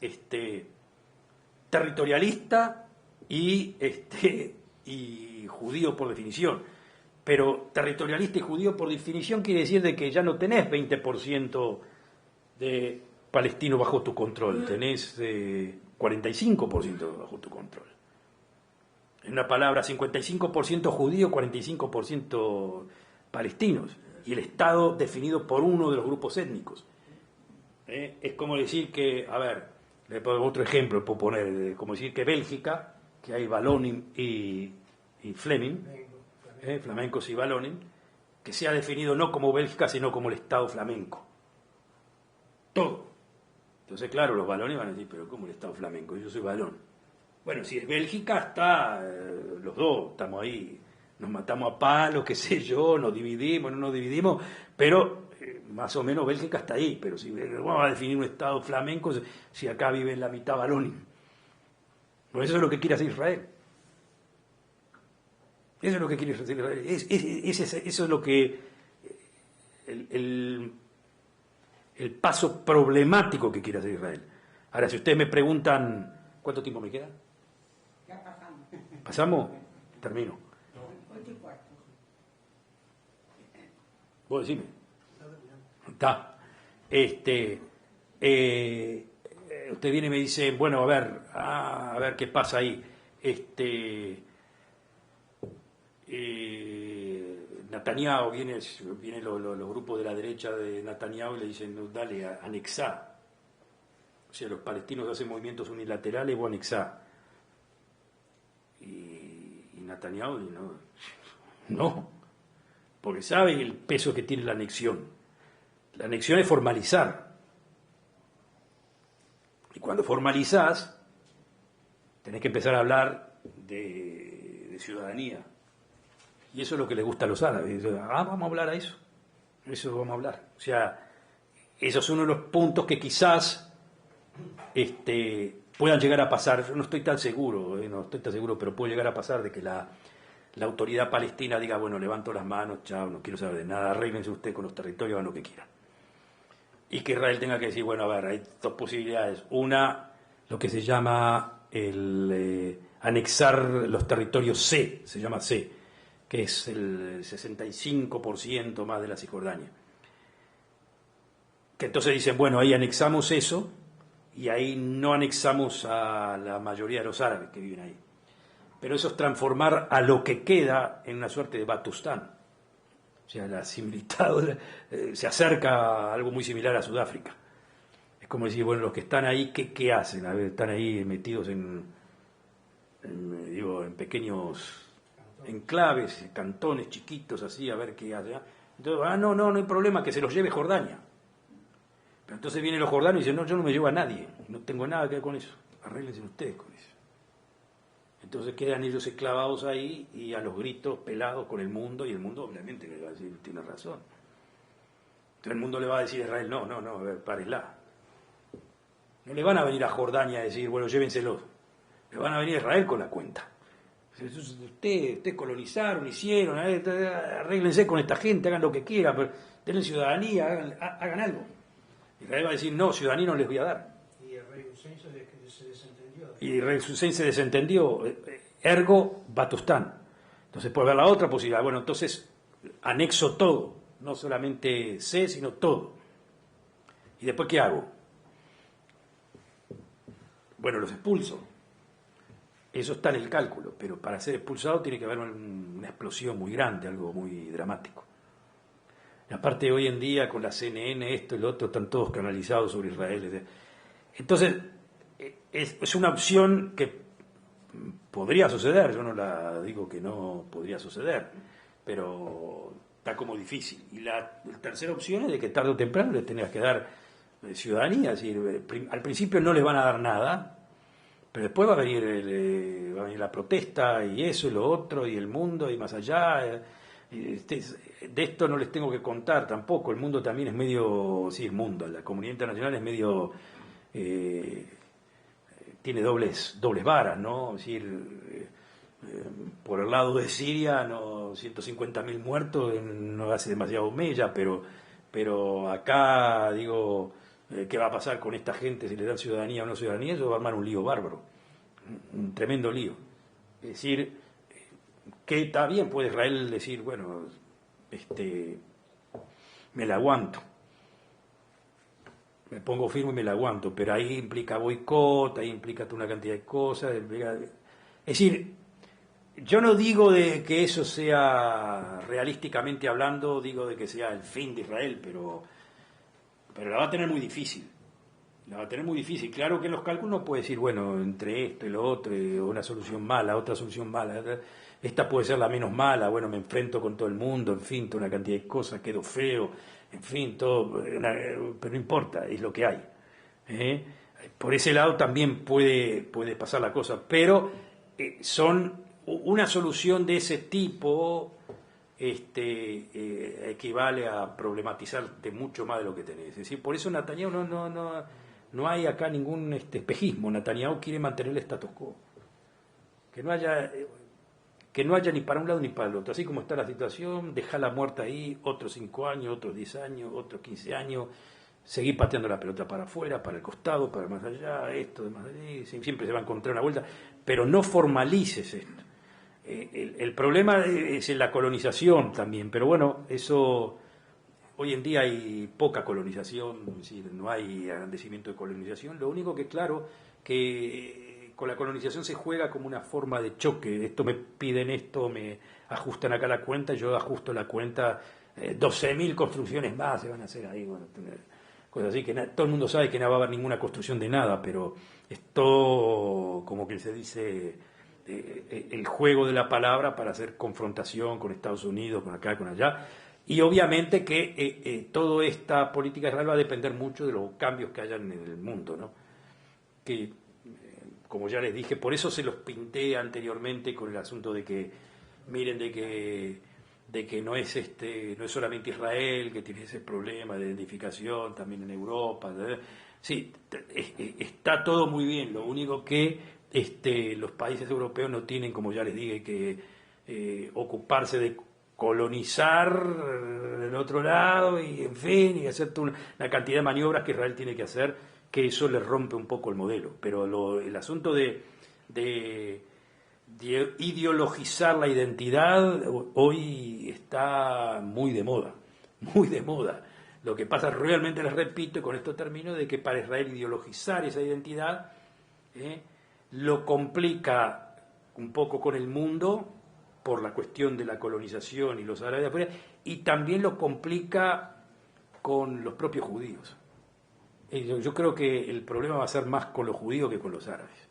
territorialista y judío por definición. Pero territorialista y judío por definición quiere decir de que ya no tenés 20% de palestino bajo tu control, tenés 45% bajo tu control. En una palabra, 55% judíos, 45% palestinos. Y el Estado definido por uno de los grupos étnicos. Es como decir que, a ver, le pongo otro ejemplo, puedo poner, como decir que Bélgica, que hay Wallonen y Fleming, flamencos y Wallonen, que sea definido no como Bélgica, sino como el Estado flamenco. Todo. Entonces, claro, los Wallones van a decir, pero ¿cómo el Estado flamenco? Yo soy Wallón. Bueno, si es Bélgica, está, los dos estamos ahí, nos matamos a palos, qué sé yo, nos dividimos, no nos dividimos, pero más o menos Bélgica está ahí. Pero si vamos a definir un Estado flamenco, si acá vive la mitad Wallonen. Pues eso es lo que quiere hacer Israel. Eso es lo que quiere hacer Israel. Eso es lo que el paso problemático que quiere hacer Israel. Ahora, si ustedes me preguntan, ¿cuánto tiempo me queda? Ya pasamos. ¿Pasamos? Termino. 8:15. Vos decime. Está. Usted viene y me dice, bueno, a ver qué pasa ahí. Netanyahu, vienen los grupos de la derecha de Netanyahu y le dicen, no, dale, anexá. O sea, los palestinos hacen movimientos unilaterales, vos anexá. Y Netanyahu, no, porque sabe el peso que tiene la anexión. La anexión es formalizar. Y cuando formalizás, tenés que empezar a hablar de ciudadanía. Y eso es lo que les gusta a los árabes. Vamos a hablar a eso. Eso vamos a hablar. O sea, esos son uno de los puntos que quizás puedan llegar a pasar. Yo no estoy tan seguro, pero puede llegar a pasar de que la autoridad palestina diga, bueno, levanto las manos, chao, no quiero saber de nada, arréglense usted con los territorios, hagan lo que quieran. Y que Israel tenga que decir, bueno, a ver, hay dos posibilidades. Una, lo que se llama anexar los territorios C, se llama C, que es el 65% más de la Cisjordania. Que entonces dicen, bueno, ahí anexamos eso y ahí no anexamos a la mayoría de los árabes que viven ahí. Pero eso es transformar a lo que queda en una suerte de Batustán. O sea, la similitud se acerca a algo muy similar a Sudáfrica. Es como decir, bueno, los que están ahí, ¿qué hacen? A ver, están ahí metidos en pequeños enclaves, cantones chiquitos así, a ver qué hace. Entonces, no hay problema, que se los lleve Jordania. Pero entonces vienen los jordanos y dicen, no, yo no me llevo a nadie, no tengo nada que ver con eso, arréglense ustedes con eso. Entonces quedan ellos esclavados ahí y a los gritos pelados con el mundo, y el mundo obviamente le va a decir, tiene razón. Entonces el mundo le va a decir a Israel, no, a ver, párenla. No le van a venir a Jordania a decir, bueno, llévenselos. Le van a venir a Israel con la cuenta. Ustedes colonizaron, hicieron, arréglense con esta gente, hagan lo que quieran, pero denle ciudadanía, hagan algo. Israel va a decir, no, ciudadanía no les voy a dar. Y el rey Hussein se desentendió. Y el rey Hussein se desentendió, ergo Batustán. Entonces puede haber la otra posibilidad. Bueno, entonces anexo todo, no solamente C, sino todo. ¿Y después qué hago? Bueno, los expulso. Eso está en el cálculo, pero para ser expulsado tiene que haber una explosión muy grande, algo muy dramático. Y aparte hoy en día con la CNN, esto y lo otro, están todos canalizados sobre Israel. Entonces, es una opción que podría suceder, yo no la digo que no podría suceder, pero está como difícil. Y la tercera opción es de que tarde o temprano les tengas que dar ciudadanía, es decir, al principio no les van a dar nada, pero después va a venir la protesta y eso y lo otro y el mundo y más allá. De esto no les tengo que contar tampoco. El mundo también es medio, sí, el mundo, la comunidad internacional es medio, tiene dobles varas, ¿no? Es decir, por el lado de Siria, no, 150.000 muertos no hace demasiado mella, pero acá, digo, ¿qué va a pasar con esta gente si le dan ciudadanía o no ciudadanía? Eso va a armar un lío bárbaro, un tremendo lío. Es decir, que está bien, puede Israel decir, bueno, me la aguanto. me pongo firme y me la aguanto, pero ahí implica boicot, ahí implica toda una cantidad de cosas. Es decir, yo no digo de que eso sea, realísticamente hablando, digo de que sea el fin de Israel, pero la va a tener muy difícil. La va a tener muy difícil. Claro que en los cálculos uno puede decir, bueno, entre esto y lo otro, una solución mala, otra solución mala, esta puede ser la menos mala, bueno, me enfrento con todo el mundo, en fin, toda una cantidad de cosas, quedo feo, en fin, todo, pero no importa, es lo que hay. Por ese lado también puede pasar la cosa, pero son una solución de ese tipo equivale a problematizarte mucho más de lo que tenés. Es decir, por eso Netanyahu no hay acá ningún espejismo. Netanyahu quiere mantener el status quo. Que no haya ni para un lado ni para el otro. Así como está la situación, dejar la muerta ahí, otros 5 años, otros 10 años, otros 15 años, seguir pateando la pelota para afuera, para el costado, para más allá, esto, de más allá, siempre se va a encontrar una vuelta, pero no formalices esto. El problema es en la colonización también, pero bueno, eso hoy en día hay poca colonización, es decir, no hay agrandecimiento de colonización. Lo único que claro que con la colonización se juega como una forma de choque. Esto me piden esto, me ajustan acá la cuenta, yo ajusto la cuenta, 12.000 construcciones más se van a hacer ahí, bueno, cosas así que todo el mundo sabe que no va a haber ninguna construcción de nada, pero esto, como que se dice, el juego de la palabra para hacer confrontación con Estados Unidos, con acá, con allá. Y obviamente que toda esta política de Israel va a depender mucho de los cambios que hayan en el mundo, ¿no? Que, como ya les dije, por eso se los pinté anteriormente con el asunto de que, miren, de que no es solamente Israel que tiene ese problema de identificación, también en Europa. Sí, está todo muy bien, lo único que los países europeos no tienen, como ya les dije, que ocuparse de colonizar el otro lado y en fin, y hacer una cantidad de maniobras que Israel tiene que hacer, que eso le rompe un poco el modelo. Pero el asunto de ideologizar la identidad hoy está muy de moda, muy de moda. Lo que pasa, realmente les repito, y con esto termino, de que para Israel ideologizar esa identidad lo complica un poco con el mundo por la cuestión de la colonización y los árabes de afuera, y también lo complica con los propios judíos. Yo creo que el problema va a ser más con los judíos que con los árabes.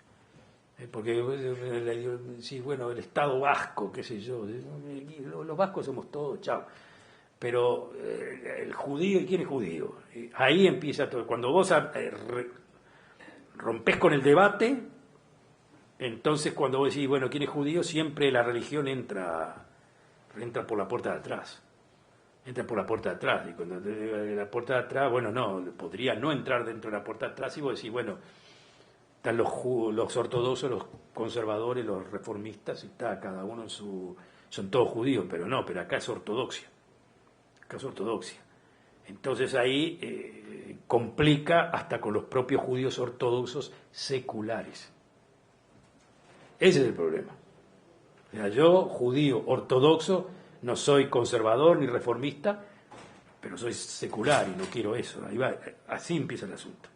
Porque, sí, bueno, el Estado vasco, qué sé yo, los vascos somos todos, chao. Pero el judío, ¿y quién es judío? Ahí empieza todo. Cuando vos rompés con el debate, entonces cuando vos decís, bueno, ¿quién es judío? Siempre la religión entra por la puerta de atrás. Entra por la puerta de atrás. Y cuando la puerta de atrás, bueno, no, podría no entrar dentro de la puerta de atrás y vos decís, bueno, están los ortodoxos, los conservadores, los reformistas, y está cada uno en su... Son todos judíos, pero no, pero acá es ortodoxia. Acá es ortodoxia. Entonces ahí complica hasta con los propios judíos ortodoxos seculares. Ese es el problema. O sea, yo, judío ortodoxo, no soy conservador ni reformista, pero soy secular y no quiero eso. Ahí va, así empieza el asunto.